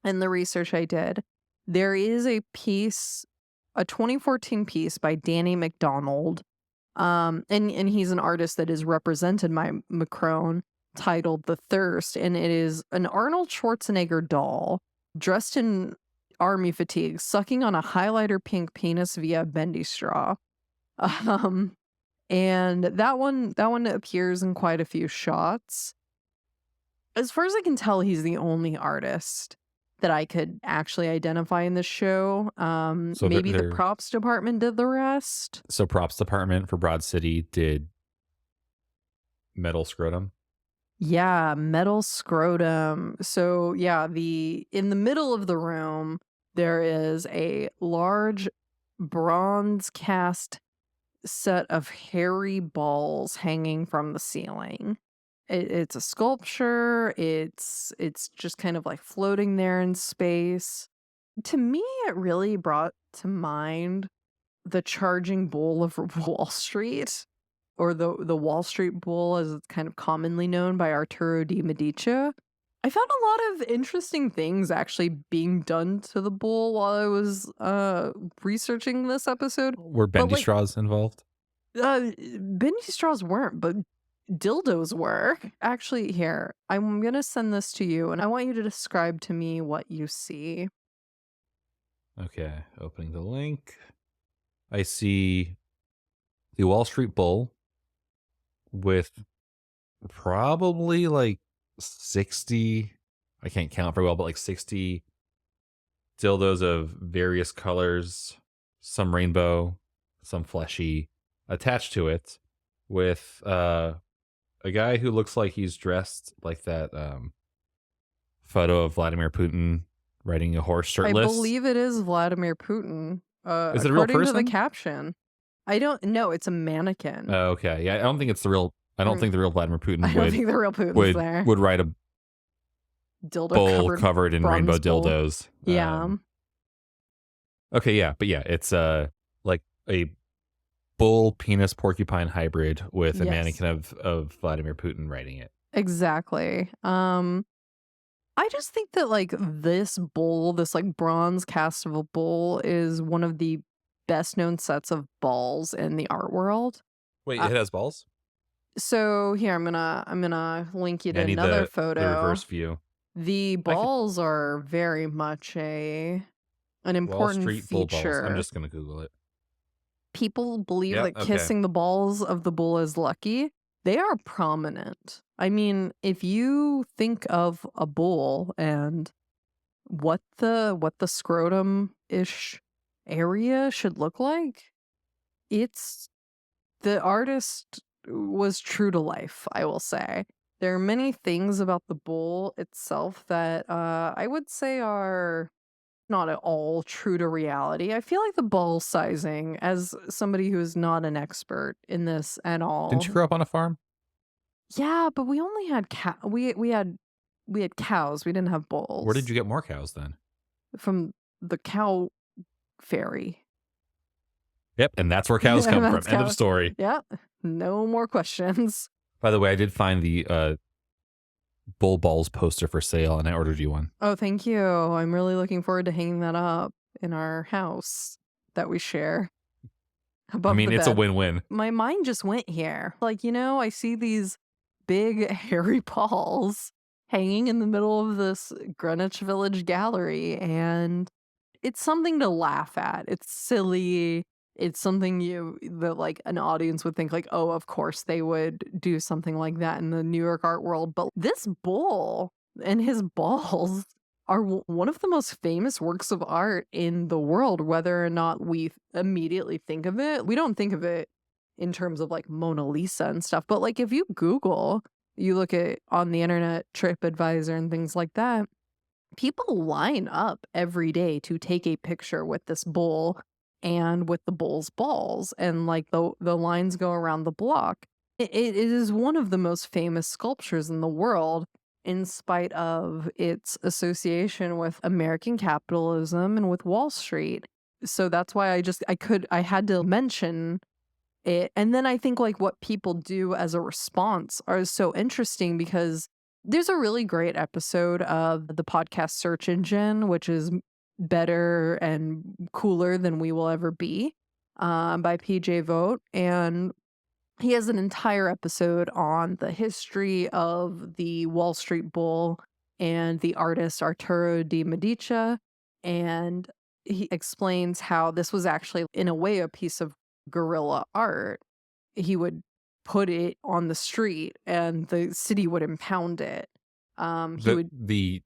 and the research I did, there is a 2014 piece by Danny McDonald. And he's an artist that is represented by Macron titled The Thirst, and it is an Arnold Schwarzenegger doll dressed in army fatigue, sucking on a highlighter pink penis via bendy straw. Um, and that one appears in quite a few shots. As far as I can tell, he's the only artist that I could actually identify in this show. so Maybe the they're props department did the rest. so props department for Broad City did metal scrotum. Yeah, metal scrotum. So yeah, the in the middle of the room there is a large bronze cast set of hairy balls hanging from the ceiling. It's a sculpture. It's just kind of like floating there in space. To me, it really brought to mind the charging bull of Wall Street, or the Wall Street bull as it's kind of commonly known by Arturo de Medici. I found a lot of interesting things actually being done to the bull while I was researching this episode. Were But bendy straws involved? bendy straws weren't, but dildos were. Actually, here, I'm gonna send this to you, and I want you to describe to me what you see. Okay, opening the link. I see the Wall Street Bull with probably like 60, I can't count very well, but like 60 dildos of various colors, some rainbow, some fleshy, attached to it with a guy who looks like he's dressed like that photo of Vladimir Putin riding a horse I shirtless. believe it is Vladimir Putin. Is it a real According to the person? caption. I don't know, it's a mannequin. Oh, okay. Yeah, I don't think it's the real. I don't think the real Vladimir Putin I don't think the real Putin's there. would ride a Dildo bull covered in rainbow bronze bull. dildos. Yeah. Okay, yeah, but yeah, it's like a bull penis porcupine hybrid with a Yes. mannequin of Vladimir Putin riding it. Exactly. I just think that like this bull, this like bronze cast of a bull, is one of the best known sets of balls in the art world. Wait, Uh, it has balls? So here I'm gonna link you to I need another the photo. reverse view. The balls are very much an Wall important Street bull feature. balls. I'm just gonna Google it. People believe Yep, that okay. kissing the balls of the bull is lucky. They are prominent. I mean, if you think of a bull and what the scrotum-ish area should look like, it's the artist was true to life, I will say. There are many things about the bull itself that I would say are not at all true to reality. I feel like the ball sizing, as somebody who is not an expert in this at all. Didn't you grow up on a farm? Yeah, but we only had we had cows. We didn't have bulls. Where did you get more cows then? From the cow fairy. Yep, and that's where cows come from. That's End of cows. story. Yeah, no more questions. By the way, I did find the bull balls poster for sale, and I ordered you one. Oh, thank you. I'm really looking forward to hanging that up in our house that we share. I mean, it's a win-win. My mind just went here. Like, I see these big hairy balls hanging in the middle of this Greenwich Village gallery, and it's something to laugh at. It's silly. It's something that like an audience would think like, oh, of course they would do something like that in the New York art world. But this bull and his balls are one of the most famous works of art in the world, whether or not we immediately think of it. We don't think of it in terms of like Mona Lisa and stuff, but like if you Google, you look at on the internet, TripAdvisor and things like that, people line up every day to take a picture with this bull and with the bull's balls, and like the lines go around the block. It is one of the most famous sculptures in the world, in spite of its association with American capitalism and with Wall Street. So that's why I had to mention it. And then I think like what people do as a response are so interesting, because there's a really great episode of the podcast Search Engine, which is better and cooler than we will ever be, by PJ Vogt. And he has an entire episode on the history of the Wall Street Bull and the artist Arturo de Medici. And he explains how this was actually, in a way, a piece of guerrilla art. He would put it on the street and the city would impound it. The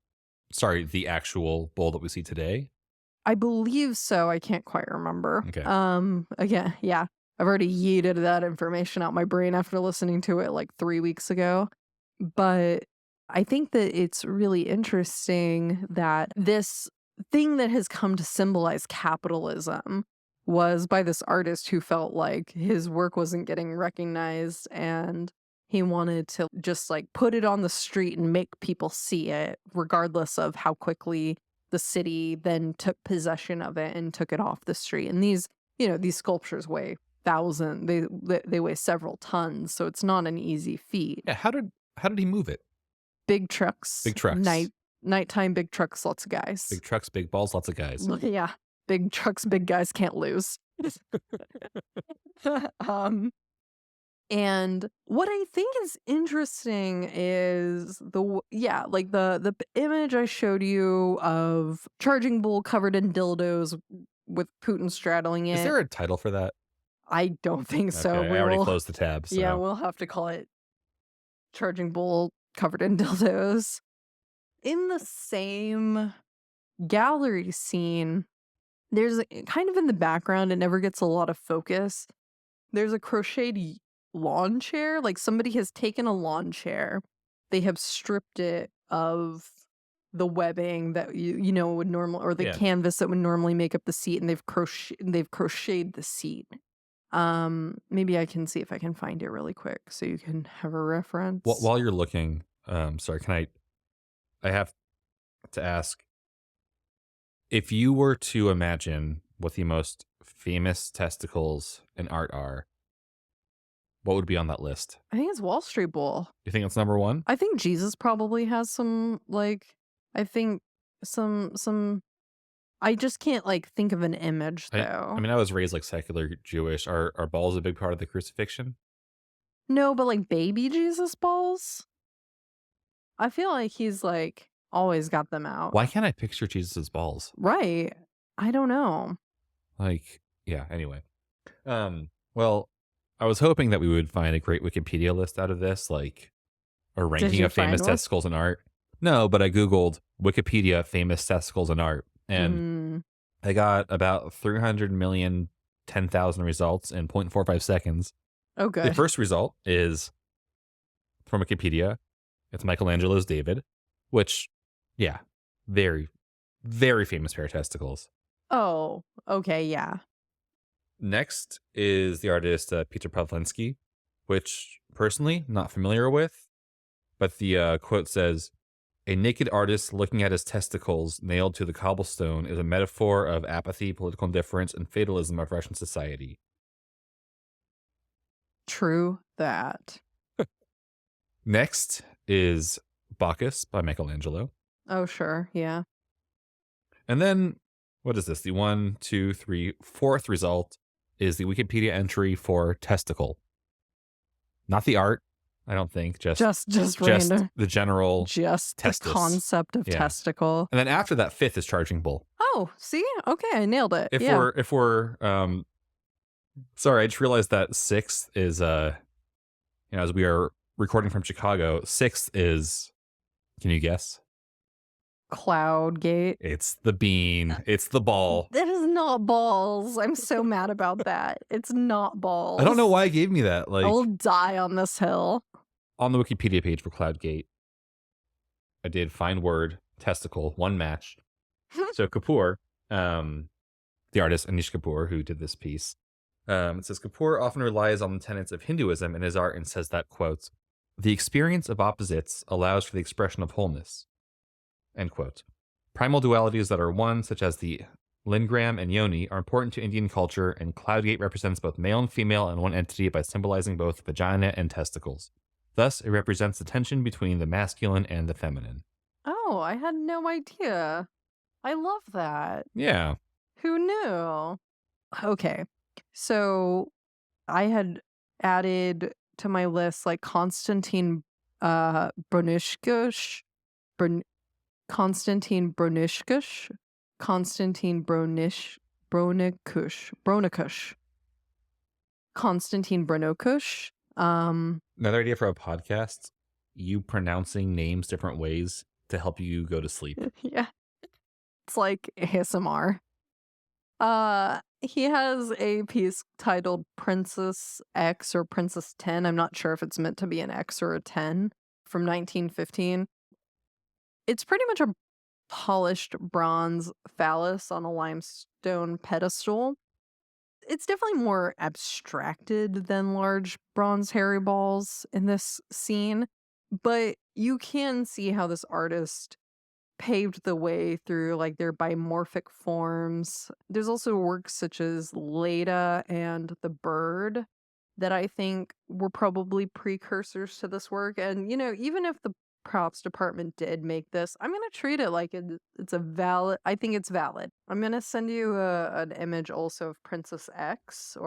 actual bull that we see today? I believe so. I can't quite remember. Okay. Again, yeah. I've already yeeted that information out my brain after listening to it like 3 weeks ago. But I think that it's really interesting that this thing that has come to symbolize capitalism was by this artist who felt like his work wasn't getting recognized, and he wanted to just like put it on the street and make people see it, regardless of how quickly the city then took possession of it and took it off the street. And these these sculptures weigh they weigh several tons, so it's not an easy feat. Yeah, how did he move it? Big trucks. Big trucks. Nighttime big trucks, lots of guys. Big trucks, big balls, lots of guys. Yeah. Big trucks, big guys can't lose. And what I think is interesting is the image I showed you of charging bull covered in dildos with Putin straddling Is it. there a title for that? I don't think so. Okay, I already closed the tab. So. Yeah, we'll have to call it charging bull covered in dildos. In the same gallery scene, there's kind of in the background, it never gets a lot of focus. There's a crocheted lawn chair. Like somebody has taken a lawn chair, they have stripped it of the webbing that would normally, or the canvas that would normally make up the seat, and they've crocheted the seat. Maybe I can see if I can find it really quick so you can have a reference. While you're looking, sorry, I have to ask, if you were to imagine what the most famous testicles in art are, what would be on that list? I think it's Wall Street Bull. You think it's number one? I think Jesus probably has some, some I just can't think of an image though. I mean, I was raised secular Jewish. Are balls a big part of the crucifixion? No, but baby Jesus balls? I feel like he's always got them out. Why can't I picture Jesus's balls? Right. I don't know. Yeah, anyway. Well, I was hoping that we would find a great Wikipedia list out of this, a ranking of famous testicles in art. No, but I Googled Wikipedia famous testicles in art, and I got about 300,010,000 results in 0.45 seconds. Oh, good. The first result is from Wikipedia. It's Michelangelo's David, which, yeah, very, very famous pair of testicles. Oh, okay, yeah. Next is the artist Peter Pawlensky, which personally not familiar with, but the quote says, "A naked artist looking at his testicles nailed to the cobblestone is a metaphor of apathy, political indifference, and fatalism of Russian society." True that. Next is Bacchus by Michelangelo. Oh, sure, yeah. And then, what is this? The 1, 2, 3, fourth result is the Wikipedia entry for testicle. Not the art, I don't think. Just random. The general testis. The concept of testicle. And then after that, fifth is charging bull. Oh, see? Okay, I nailed it. If we're sorry, I just realized that sixth is as we are recording from Chicago, sixth is, can you guess? Cloudgate. It's the bean. It's the ball. That is not balls. I'm so mad about that. It's not balls. I don't know why it gave me that. I will die on this hill. On the Wikipedia page for Cloudgate, I did find word testicle, one match. So Kapoor, the artist Anish Kapoor, who did this piece, it says Kapoor often relies on the tenets of Hinduism in his art and says that, quote, "The experience of opposites allows for the expression of wholeness." End quote. Primal dualities that are one, such as the lingram and yoni, are important to Indian culture, and Cloudgate represents both male and female in one entity by symbolizing both vagina and testicles. Thus, it represents the tension between the masculine and the feminine. Oh, I had no idea. I love that. Yeah. Who knew? Okay. So I had added to my list Konstantin Broniškiš, Konstantin Broniškiš, Konstantin Broniškiš, Konstantin Broniškiš. Another idea for a podcast, you pronouncing names different ways to help you go to sleep. Yeah. It's like ASMR. He has a piece titled Princess X or Princess 10. I'm not sure if it's meant to be an X or a 10, from 1915. It's pretty much a polished bronze phallus on a limestone pedestal. It's definitely more abstracted than large bronze hairy balls in this scene, but you can see how this artist paved the way through like their bimorphic forms. There's also works such as Leda and the Bird that I think were probably precursors to this work. And, even if the props department did make this, I'm going to treat it like it's a valid, I think it's valid. I'm going to send you an image also of Princess X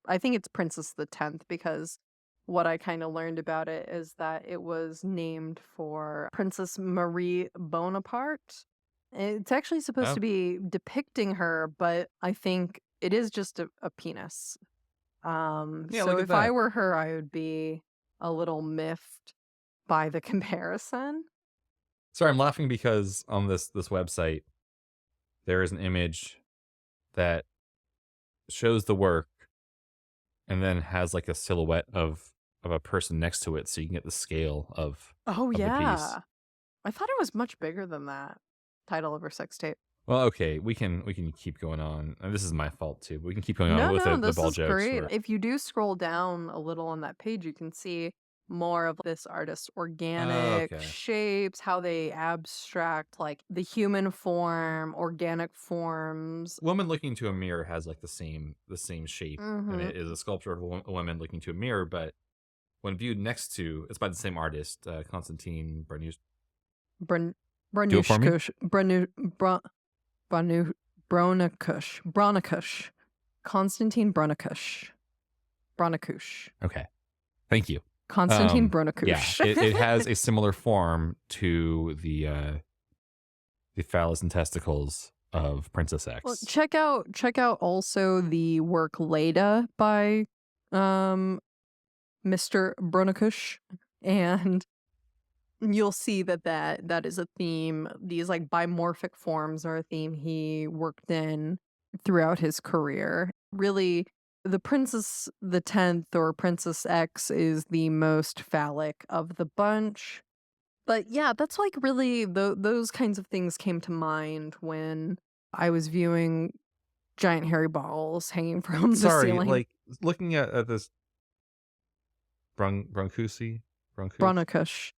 I think it's Princess the 10th because what I kind of learned about it is that it was named for Princess Marie Bonaparte. It's actually supposed Oh, to be depicting her, but I think it is just a penis. yeah, So look at if I that. were her, I would be a little miffed by the comparison. Sorry, I'm laughing because on this website there is an image that shows the work and then has like a silhouette of a person next to it, so you can get the scale Oh of the piece. yeah. I thought it was much bigger than that. Title of her sex tape. Well, okay, we can keep going on. And this is my fault too. But we can keep going on No, with no, the this ball is jokes. great. Where If you do scroll down a little on that page, you can see more of this artist's organic okay, shapes, how they abstract like the human form, organic forms. woman looking into a mirror has like the same shape, and Mm-hmm. it is a sculpture of a woman looking into a mirror. But when viewed next to, it's by the same artist, Konstantin Brunus. Brun Do it for me. Branushkush Branu Bronicush. Konstantin Bronicush. Okay, thank you. Konstantin Yeah, Bronicush. it has a similar form to the phallus and testicles of Princess Well, X. check out also the work Leda by um Mr. Bronicush, and you'll see that is a theme. These like bimorphic forms are a theme he worked in throughout his career. Really, the Princess the 10th or Princess X is the most phallic of the bunch. But yeah, that's like really those kinds of things came to mind when I was viewing giant hairy balls hanging from the Sorry, ceiling. like looking at this Bruncusi, Bruncus. Bronicush.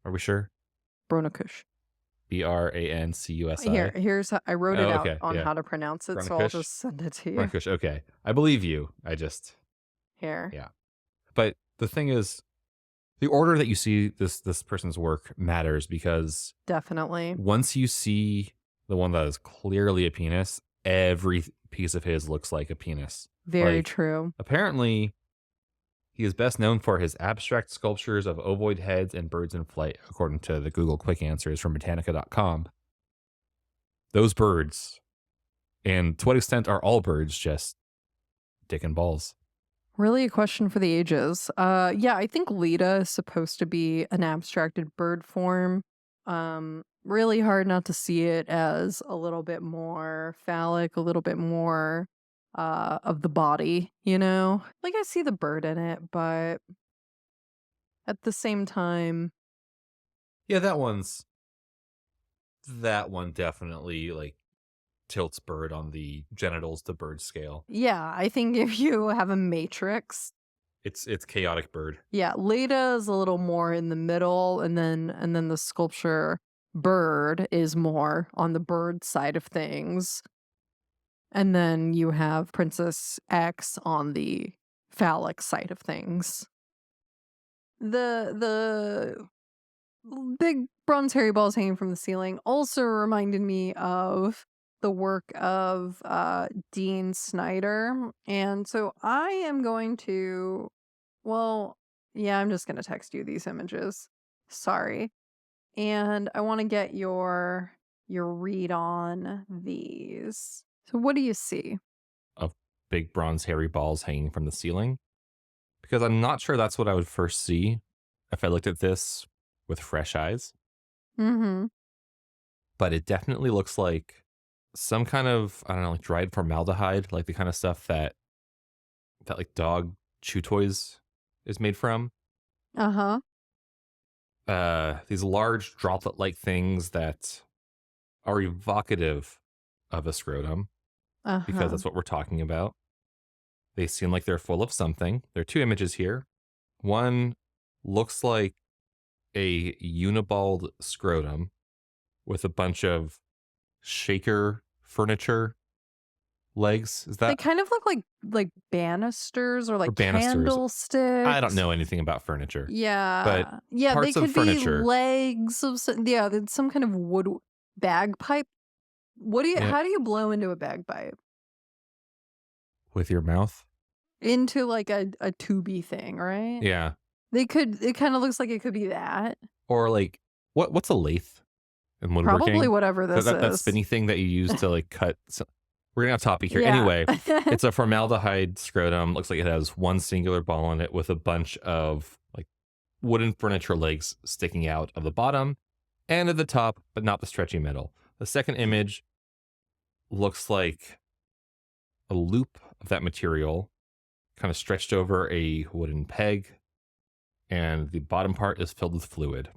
Are we sure? Bronicush. Brancusi. Here's how I wrote it Oh, out okay, on yeah. how to pronounce it, so I'll Brunkush. just send it to you. Brunkush. Okay, I believe you. Here. Yeah. But the thing is, the order that you see this person's work matters because Definitely. once you see the one that is clearly a penis, every piece of his looks like a penis. Very Like, true. apparently, he is best known for his abstract sculptures of ovoid heads and birds in flight, according to the Google Quick Answers from Britannica.com. Those birds, and to what extent are all birds just dick and balls? Really a question for the ages. Yeah, I think Leda is supposed to be an abstracted bird form. Really hard not to see it as a little bit more phallic, a little bit more of the body, you know? Like I see the bird in it, but at the same time, Yeah, that one definitely like tilts bird on the genitals to bird scale. yeah, I think if you have a matrix, It's chaotic bird. yeah, Leda is a little more in the middle, and then the sculpture bird is more on the bird side of things. And then you have Princess X on the phallic side of things. The big bronze hairy balls hanging from the ceiling also reminded me of the work of Dean Snyder. And so I am going to, well, yeah, I'm just going to text you these images. Sorry. And I want to get your read on these. So what do you see? Of big bronze hairy balls hanging from the ceiling. Because I'm not sure that's what I would first see if I looked at this with fresh eyes. Mm-hmm. But it definitely looks like some kind of, I don't know, like dried formaldehyde, like the kind of stuff that like dog chew toys is made from. Uh-huh. These large droplet like things that are evocative of a scrotum, because Uh-huh. that's what we're talking about. They seem like they're full of something. There are two images here. One looks like a unibald scrotum, with a bunch of shaker furniture legs. Is They that kind of look like banisters or or like banisters? I don't candlesticks. know anything about furniture, but Yeah. Yeah, they parts of could be furniture. legs of yeah, it's some kind of wood bagpipe. Yeah, How do you blow into a bagpipe? with your mouth. Into like a tubey thing, right? Yeah, It kind of looks like it could be that. or like what's a lathe in Probably woodworking? whatever That this that, that is. spinny thing that you use to like cut. We're getting off topic here. Yeah. Anyway, it's a formaldehyde scrotum. Looks like it has one singular ball on it with a bunch of like wooden furniture legs sticking out of the bottom and at the top, but not the stretchy middle. The second image looks like a loop of that material kind of stretched over a wooden peg, and the bottom part is filled with fluid.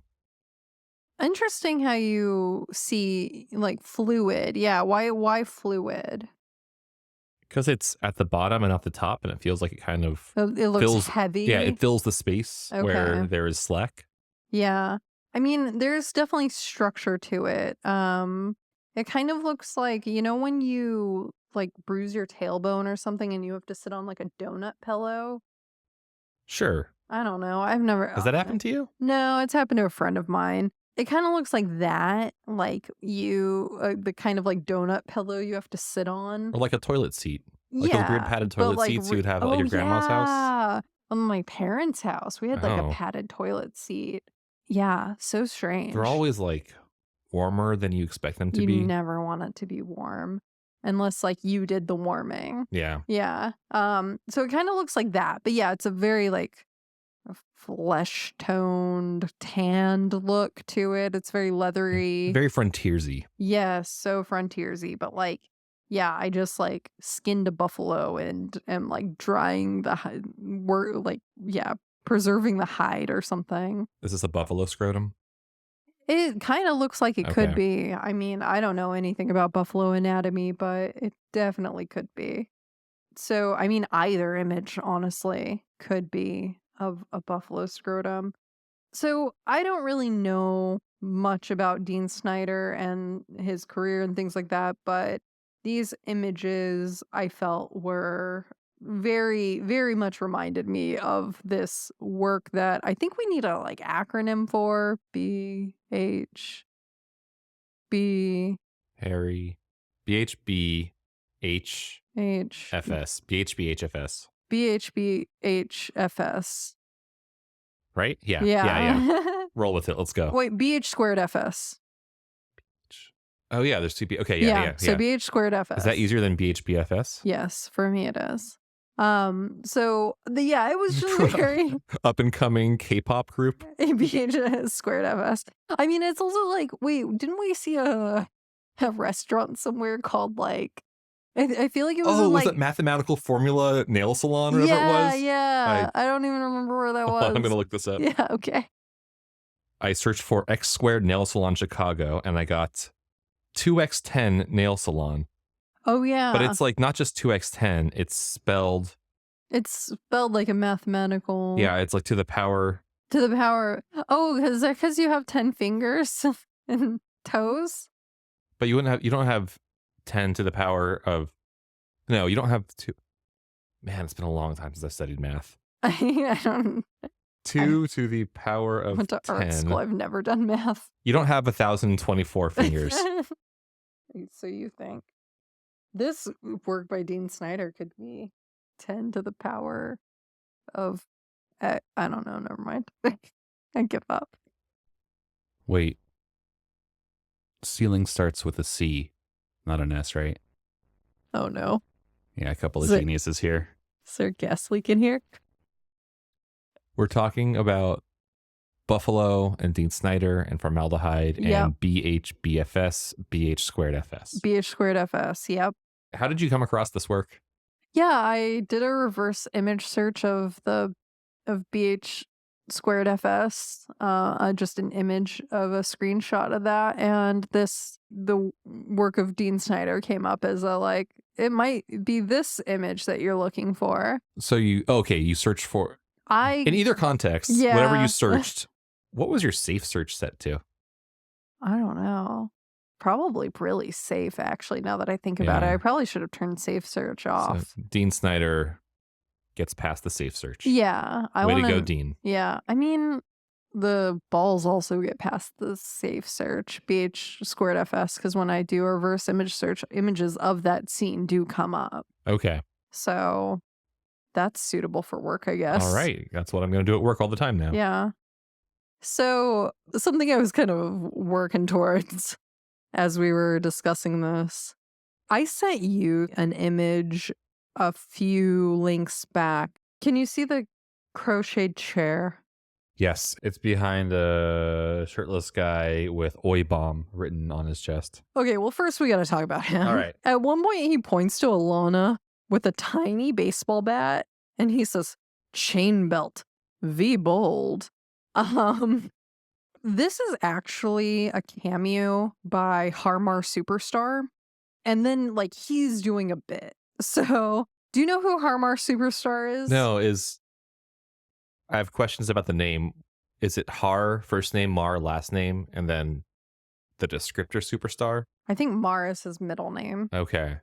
Interesting how you see like fluid. Yeah, why fluid? Because it's at the bottom and not the top, and it feels like it kind of It looks fills, heavy. yeah, it fills the space where Okay. there is slack. Yeah. I mean, there's definitely structure to it. It kind of looks like, when you like bruise your tailbone or something and you have to sit on like a donut pillow. Sure. I don't know. I've never Has that happened to you? No, it's happened to a friend of mine. It kind of looks like that, like the kind of like donut pillow you have to sit on. Or like a toilet seat? Like those weird Yeah, padded but toilet like, seats you would have at like oh your grandma's house? yeah, on my parents' house, we had like a Oh. padded toilet seat. Yeah, so They're strange. always like warmer than you expect them to You be. never want it to be warm unless like you did the warming. Yeah. Yeah. So it kind of looks like that. But yeah, it's a very like a flesh toned, tanned look to it. It's very Yeah. leathery. Very frontiersy. Yes, so frontiersy, but like, yeah, I just like skinned a buffalo and am like drying the hide, preserving the hide or something. Is this a buffalo scrotum? It kind of looks like it could Okay. be. I mean, I don't know anything about buffalo anatomy, but it definitely could be. So, I mean, either image, honestly, could be of a buffalo scrotum. So, I don't really know much about Dean Snyder and his career and things like that, but these images I felt were very, very much reminded me of this work that I think we need a like acronym for BHB Harry. BHBHFS. H BHBHFS. BHBHFS. Right? Yeah. Yeah. Yeah. Yeah. Roll with it. Let's go. Wait, BH squared FS. Oh, yeah. There's two B. Okay. Yeah. Yeah. Yeah. So Yeah. BH squared FS. Is that easier than BHBFS? Yes, for me it is. It was just very Up and coming K-pop group. BH squared FS. I mean, it's also like, wait, didn't we see a restaurant somewhere called like I feel like it was Oh, in was like it Mathematical Formula Nail Salon or whatever it yeah, was? yeah. I don't even remember where that was. I'm gonna look this up. Yeah, okay. I searched for X Squared Nail Salon Chicago, and I got 2x10 Nail Salon. Oh yeah. But it's like not just 2x10. It's spelled. It's spelled like a mathematical. Yeah, it's like to the power. To the power. Oh, is that because you have 10 fingers and toes? But you don't have 10 to the power of. No, you don't have two. Man, it's been a long time since I've studied math. I don't. 2 to the power I of went to art school. 10. I've never done math. You don't have 1,024 fingers. So you think this work by Dean Snyder could be 10 to the power of. I don't know. Never mind. I give up. Wait. Ceiling starts with a C, not an S, right? Oh no. Yeah, a couple of Is geniuses here. there gas leak in here? We're talking about Buffalo and Dean Snyder and formaldehyde Yep. and BHBFS, BH squared FS. BH squared FS. Yep. How did you come across this work? Yeah, I did a reverse image search of BH squared FS, just an image of a screenshot of that, and the work of Dean Snyder came up as a like it might be this image that you're looking for. So you searched for in either context, whatever Yeah. you searched. What was your safe search set to? I don't know. probably really safe, actually, now that I think about it. Yeah. I probably should have turned safe search So off. Dean Snyder gets past the safe search. Yeah, I Way to go, wanna Dean. yeah, I mean, the balls also get past the safe search, BH²FC, because when I do a reverse image search, images of that scene do come up. Okay. So, that's suitable for work, I guess. All right. That's what I'm going to do at work all the time now. Yeah. So, something I was kind of working towards as we were discussing this, I sent you an image a few links back. Can you see the crocheted chair? Yes. It's behind a shirtless guy with Oi Bomb written on his chest. Okay, well, first we gotta talk about him. All right. At one point, he points to Alana with a tiny baseball bat, and he says, "Chain belt, V bold." This is actually a cameo by Harmar Superstar, and then like he's doing a bit. So, do you know who Harmar Superstar is? No, I have questions about the name. Is it Har, first name, Mar, last name, and then the descriptor superstar? I think Mar is his middle name. Okay.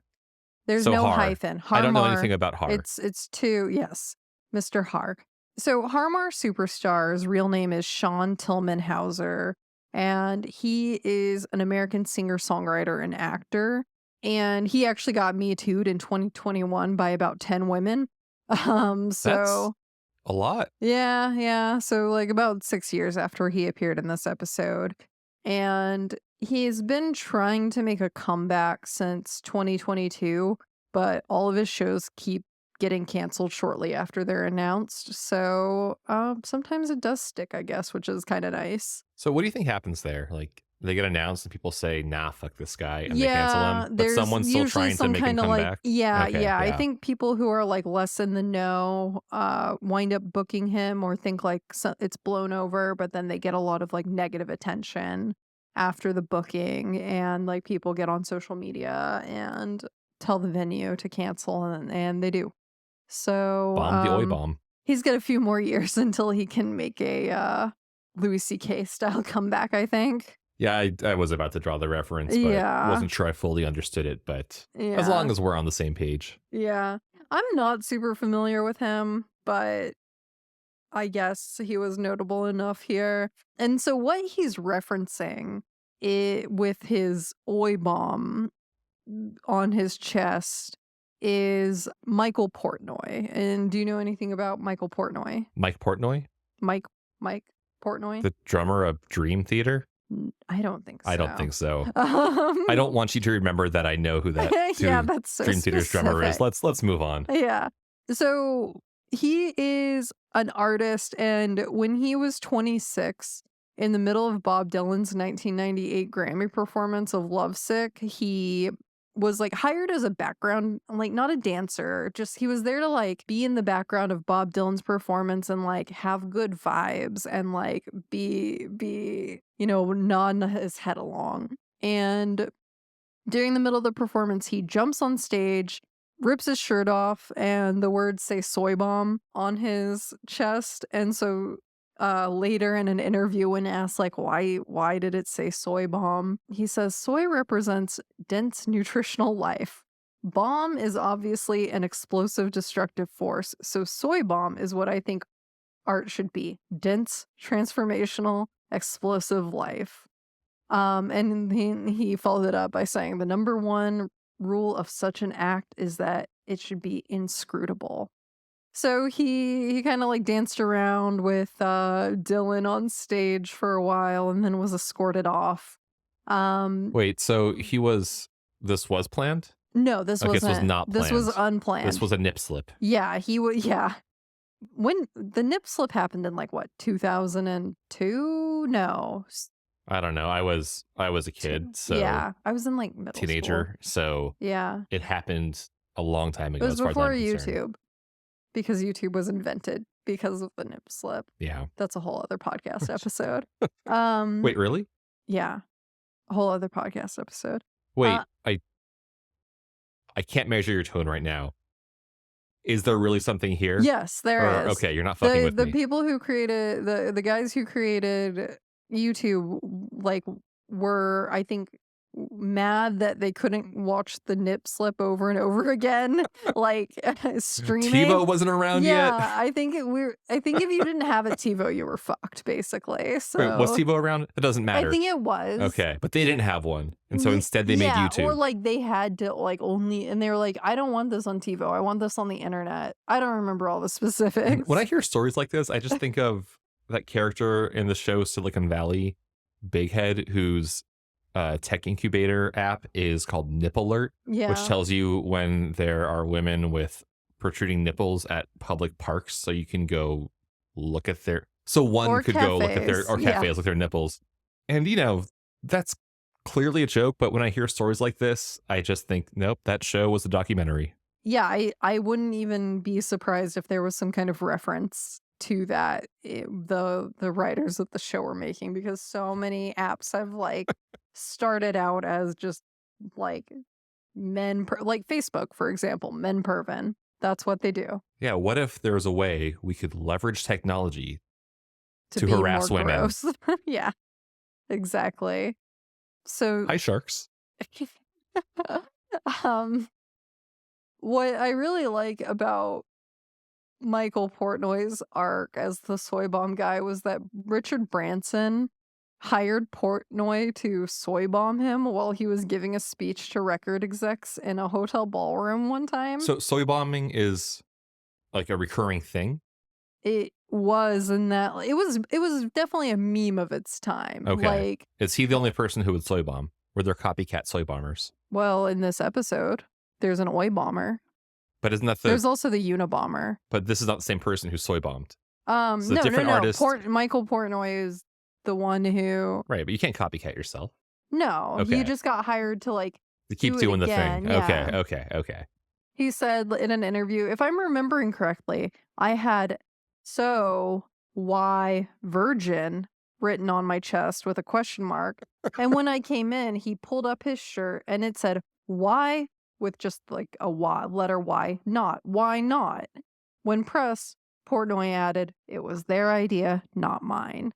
There's So no Har. hyphen. I don't know Harmar. anything about Har. It's two, yes, Mr. Hark. So Harmar Superstar's real name is Sean Tillman Hauser, and he is an American singer-songwriter and actor. And he actually got Me Too'd in 2021 by about 10 women. That's a lot. Yeah. So like about 6 years after he appeared in this episode. And he's been trying to make a comeback since 2022, but all of his shows keep getting canceled shortly after they're announced. So sometimes it does stick, I guess, which is kind of nice. So what do you think happens there? Like they get announced and people say, nah, fuck this guy, and they cancel him. But someone's still trying to make him come back. Yeah, Okay, I think people who are like less in the know wind up booking him or think like it's blown over, but then they get a lot of like negative attention after the booking, and like people get on social media and tell the venue to cancel, and they do. So Bomb the Oi Bomb. he's got a few more years until he can make a Louis C.K. style comeback, I think. Yeah, I was about to draw the reference, but Yeah. wasn't sure I fully understood it. But Yeah. as long as we're on the same page. Yeah. I'm not super familiar with him, but I guess he was notable enough here. And so what he's referencing with his Oi Bomb on his chest is Michael Portnoy. And do you know anything about Michael Portnoy? Mike Portnoy, Mike Portnoy? the drummer of Dream Theater? I don't think so. I don't think so. I don't want you to remember that I know who that yeah, that's so Dream Theater's drummer is. specific. Let's move on. Yeah. So he is an artist, and when he was 26, in the middle of Bob Dylan's 1998 Grammy performance of Lovesick, he was like hired as a background, like not a dancer, just he was there to like be in the background of Bob Dylan's performance and like have good vibes and like be nod his head along. And during the middle of the performance, he jumps on stage, rips his shirt off, and the words say "soy bomb" on his chest. And so later in an interview, when asked like why did it say soy bomb, he says soy represents dense nutritional life. Bomb is obviously an explosive destructive force, so soy bomb is what I think art should be: dense, transformational, explosive life. And he followed it up by saying the number one rule of such an act is that it should be inscrutable. So he kind of like danced around with Dylan on stage for a while and then was escorted off. Wait, so this was planned? No, this Okay, wasn't. this was not This was planned. unplanned. This was a nip slip. Yeah, yeah. When the nip slip happened in like what, 2002? No. I don't know. I was a kid, so yeah, I was in like middle teenager, school. so Yeah. it happened a long time It ago. was as far before as I'm concerned. YouTube, because YouTube was invented because of the nip slip. Yeah. That's a whole other podcast episode. Wait, really? Yeah, a whole other podcast episode. Wait, I can't measure your tone right now. Is there really something here? Yes, there is. Okay, you're not fucking with the me. people who created the guys who created YouTube, like, were, I think, mad that they couldn't watch the nip slip over and over again, like streaming. TiVo wasn't around Yeah, yet. I think if you didn't have a TiVo, you were fucked, basically. Wait, was So TiVo around? It doesn't I matter. think it was. Okay, but they didn't have one, and so instead they made Yeah, or YouTube. like they had to like only, and they were like, I don't want this on TiVo. I want this on the internet. I don't remember all the specifics. When I hear stories like this, I just think of that character in the show Silicon Valley, Big Head, whose tech incubator app is called Nip Alert, yeah, which tells you when there are women with protruding nipples at public parks, so you can go look at their. So one or could go look at their cafes, or yeah. cafes look at their nipples, and that's clearly a joke. But when I hear stories like this, I just think, nope, that show was a documentary. Yeah, I wouldn't even be surprised if there was some kind of reference to that the writers of the show were making, because so many apps have like started out as just like like Facebook, for example, men pervin. That's what they do Yeah, what if there was a way we could leverage technology to to be harass more women? gross. Yeah, exactly. So Hi, sharks. um what I really like about Michael Portnoy's arc as the soy bomb guy was that Richard Branson hired Portnoy to soy bomb him while he was giving a speech to record execs in a hotel ballroom one time. So soy bombing is like a recurring thing. It was, in that it was definitely a meme of its time. Okay. Like, Is he the only person who would soy bomb? Were there copycat soy bombers? well, in this episode, there's an oi bomber. But isn't that There's also the Unabomber. But this is not the same person who soy bombed. It's a No, different artist. Michael Portnoy is the one who. Right, but you can't copycat yourself. No, Okay. he just got hired to like To keep do it doing the again, thing. yeah. Okay. He said in an interview, if I'm remembering correctly, I had "so why virgin" written on my chest with a question mark. And when I came in, he pulled up his shirt and it said "why" with just like a Y, letter Y, not why not. When pressed, Portnoy added, "It was their idea, not mine."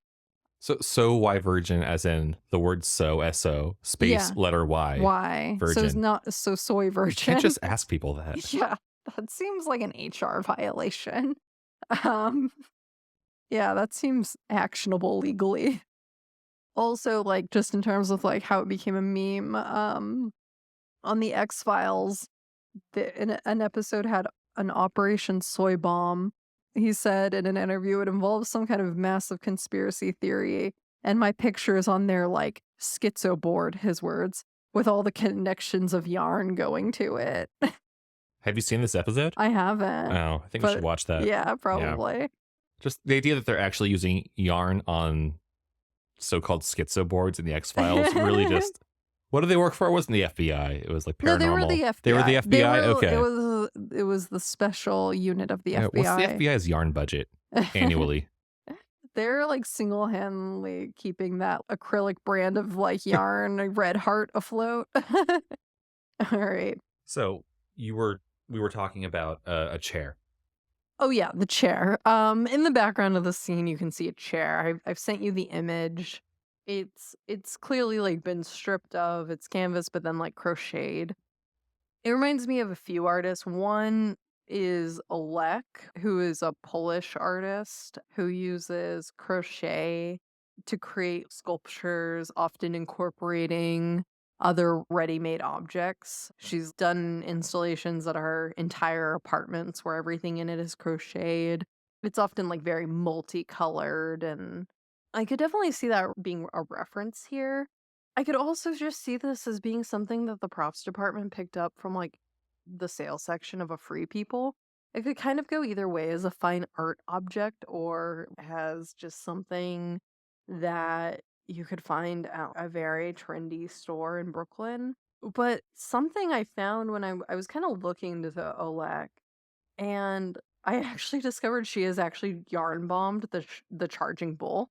So why virgin, as in the word so, space, Yeah. letter Y. Why? So it's Virgin. not so soy You virgin. can't just ask people that. Yeah, that seems like an HR violation. Um, yeah, that seems actionable legally. Also, like, just in terms of like how it became a meme, on the X-Files, an episode had an Operation Soy Bomb. He said in an interview it involves some kind of massive conspiracy theory, and my picture is on their like schizo board, his words, with all the connections of yarn going to it. Have you seen this episode? I haven't. Oh, I think we should but watch that. Yeah, probably. Just the idea that they're actually using yarn on so-called schizo boards in the X-Files really just. What did they work for? It wasn't the FBI. It was like paranormal. No, they were the FBI. They were the FBI? Okay. It was the special unit of the FBI. What's the FBI's yarn budget annually? They're like single-handedly keeping that acrylic brand of like yarn, Red Heart, afloat. All right. So we were talking about a chair. Oh yeah, the chair. In the background of the scene, you can see a chair. I've sent you the image. It's clearly like been stripped of its canvas, but then like crocheted. It reminds me of a few artists. One is Olek, who is a Polish artist who uses crochet to create sculptures, often incorporating other ready-made objects. She's done installations that are entire apartments where everything in it is crocheted. It's often like very multicolored, and I could definitely see that being a reference here. I could also just see this as being something that the props department picked up from like the sales section of a Free People. It could kind of go either way, as a fine art object or as just something that you could find at a very trendy store in Brooklyn. But something I found when I was kind of looking into the Olek, and I actually discovered she has actually yarn bombed the charging bull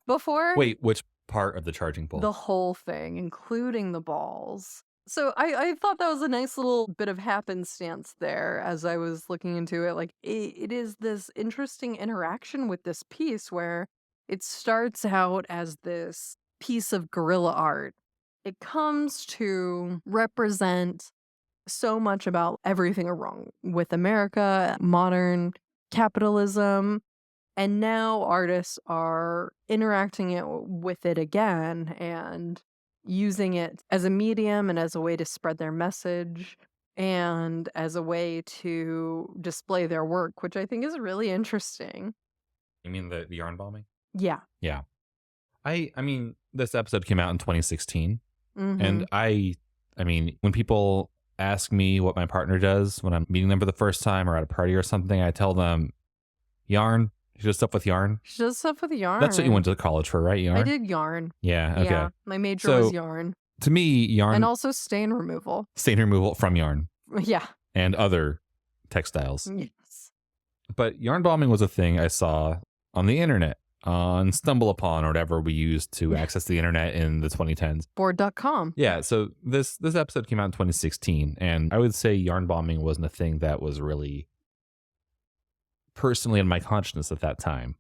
before. Wait, which part of the charging bull? The whole thing, including the balls. So I thought that was a nice little bit of happenstance there as I was looking into it. Like, it is this interesting interaction with this piece where it starts out as this piece of guerrilla art. it comes to represent so much about everything wrong with America, modern capitalism, and now artists are interacting with it again and using it as a medium and as a way to spread their message and as a way to display their work, which I think is really interesting. You mean the yarn bombing? Yeah. Yeah. I mean, this episode came out in 2016, Mm-hmm. and I mean, when people ask me what my partner does when I'm meeting them for the first time or at a party or something, I tell them yarn. She does stuff with yarn. She does stuff with That's what you went yarn. to college for, right? I Yarn? did yarn. Yeah, Yeah. okay. My major was So yarn. to me, And yarn also stain removal. stain removal from yarn Yeah. and other textiles. Yes. But yarn bombing was a thing I saw on the internet, on Stumble Upon or whatever we used to access the internet in the 2010s. Board.com. Yeah, so this episode came out in 2016, and I would say yarn bombing wasn't a thing that was really personally in my consciousness at that time.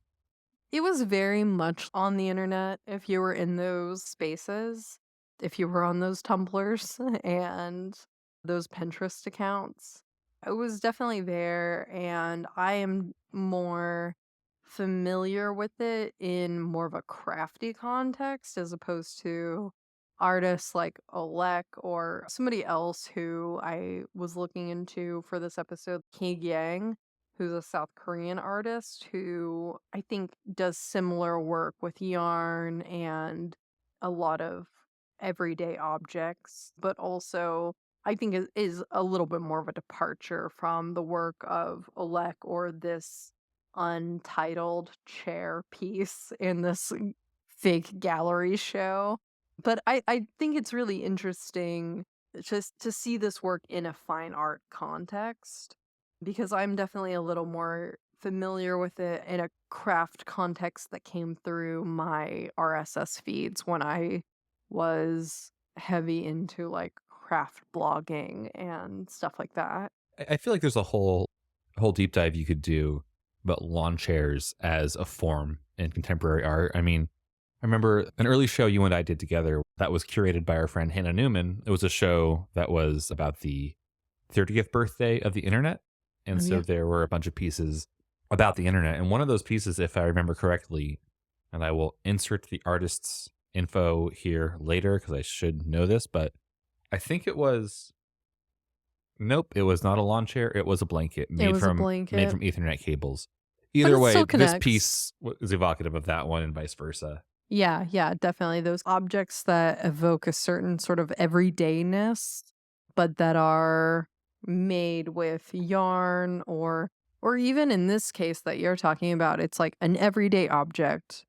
It was very much on the internet if you were in those spaces, if you were on those Tumblrs and those Pinterest accounts. It was definitely there, and I am more familiar with it in more of a crafty context as opposed to artists like Olek or somebody else who I was looking into for this episode, Kig Yang, who's a South Korean artist who I think does similar work with yarn and a lot of everyday objects, but also I think is a little bit more of a departure from the work of Olek or this untitled chair piece in this fake gallery show. But I think it's really interesting just to see this work in a fine art context because I'm definitely a little more familiar with it in a craft context that came through my RSS feeds when I was heavy into like craft blogging and stuff like that. I feel like there's a whole deep dive you could do about lawn chairs as a form in contemporary art. I mean, I remember an early show you and I did together that was curated by our friend Hannah Newman. It was a show that was about the 30th birthday of the internet. And so Yeah. there were a bunch of pieces about the internet. And one of those pieces, if I remember correctly, and I will insert the artist's info here later because I should know this, but I think it was, nope, it was not a lawn chair. It was a blanket It was a blanket. made from Ethernet cables. Either it way, still this connects. piece is evocative of that one and vice versa. Yeah, definitely. Those objects that evoke a certain sort of everydayness, but that are made with yarn or even in this case that you're talking about, it's like an everyday object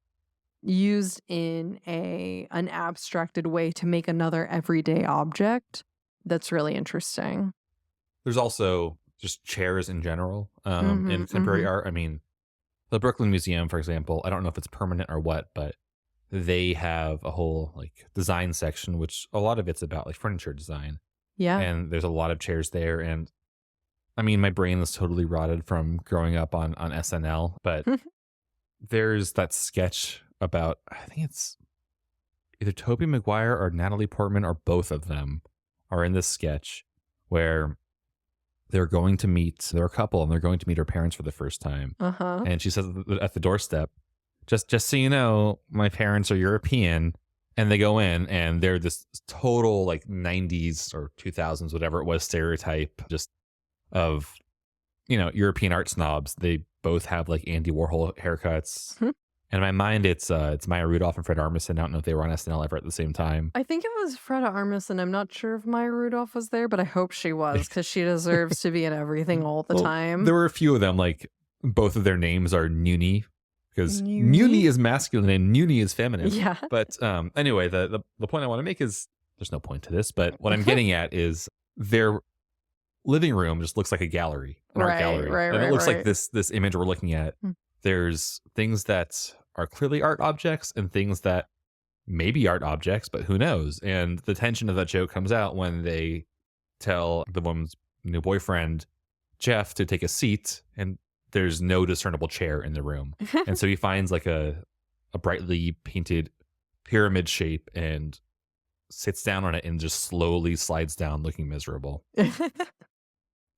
used in an abstracted way to make another everyday object. That's really interesting. There's also just chairs in general in Mhm, contemporary mhm. art. I mean, the Brooklyn Museum, for example, I don't know if it's permanent or what, but they have a whole like design section, which a lot of it's about like furniture design. Yeah. And there's a lot of chairs there. And I mean, my brain is totally rotted from growing up on SNL, but there's that sketch about, I think it's either Tobey Maguire or Natalie Portman or both of them are in this sketch where they're a couple and they're going to meet her parents for the first time. Uh-huh. And she says at the doorstep, just so you know, my parents are European. And they go in and they're this total like 90s or 2000s, whatever it was, stereotype just of, European art snobs. They both have like Andy Warhol haircuts. And in my mind, it's Maya Rudolph and Fred Armisen. I don't know if they were on SNL ever at the same time. I think it was Fred Armisen. I'm not sure if Maya Rudolph was there, but I hope she was because she deserves to be in everything all the Well, time. There were a few of them, like both of their names are Nuni because Nuni? Nuni is masculine and Nuni is feminine. Yeah. But anyway, the point I want to make is there's no point to this, but what I'm getting at is their living room just looks like a gallery, an art gallery. And it looks like this image we're looking at. There's things that are clearly art objects and things that may be art objects, but who knows? And the tension of that joke comes out when they tell the woman's new boyfriend, Jeff, to take a seat, and there's no discernible chair in the room. And so he finds like a brightly painted pyramid shape and sits down on it and just slowly slides down looking miserable.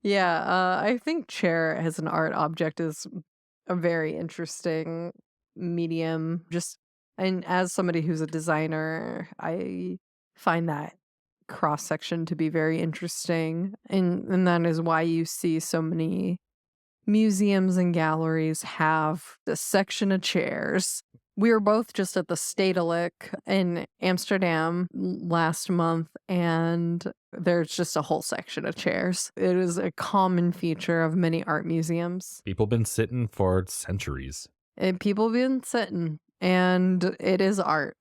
Yeah, I think chair as an art object is a very interesting medium. Just and as somebody who's a designer, I find that cross section to be very interesting, and that is why you see so many museums and galleries have a section of chairs. We were both just at the Stedelijk in Amsterdam last month, and there's just a whole section of chairs. It is a common feature of many art museums. People been sitting for centuries. And people been sitting, and it is art.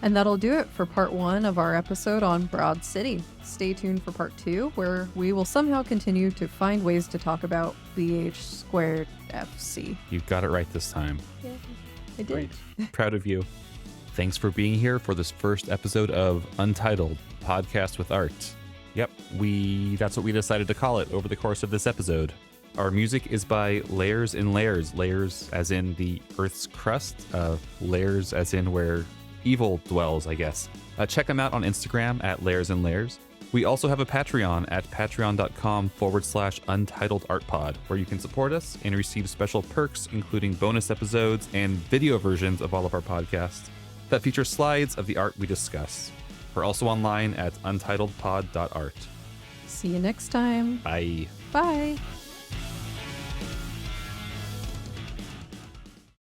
And that'll do it for part 1 of our episode on Broad City. Stay tuned for part 2, where we will somehow continue to find ways to talk about BH²FC. You got it right this time. Yeah, I did. Great. Proud of you. Thanks for being here for this first episode of Untitled Podcast with Art. Yep, that's what we decided to call it over the course of this episode. Our music is by Layers in Layers. Layers as in the Earth's crust. Layers as in where evil dwells, I guess. Check them out on Instagram at Layers and Layers. We also have a Patreon at patreon.com/untitledartpod, where you can support us and receive special perks, including bonus episodes and video versions of all of our podcasts that feature slides of the art we discuss. We're also online at untitledpod.art. See you next time. Bye. Bye.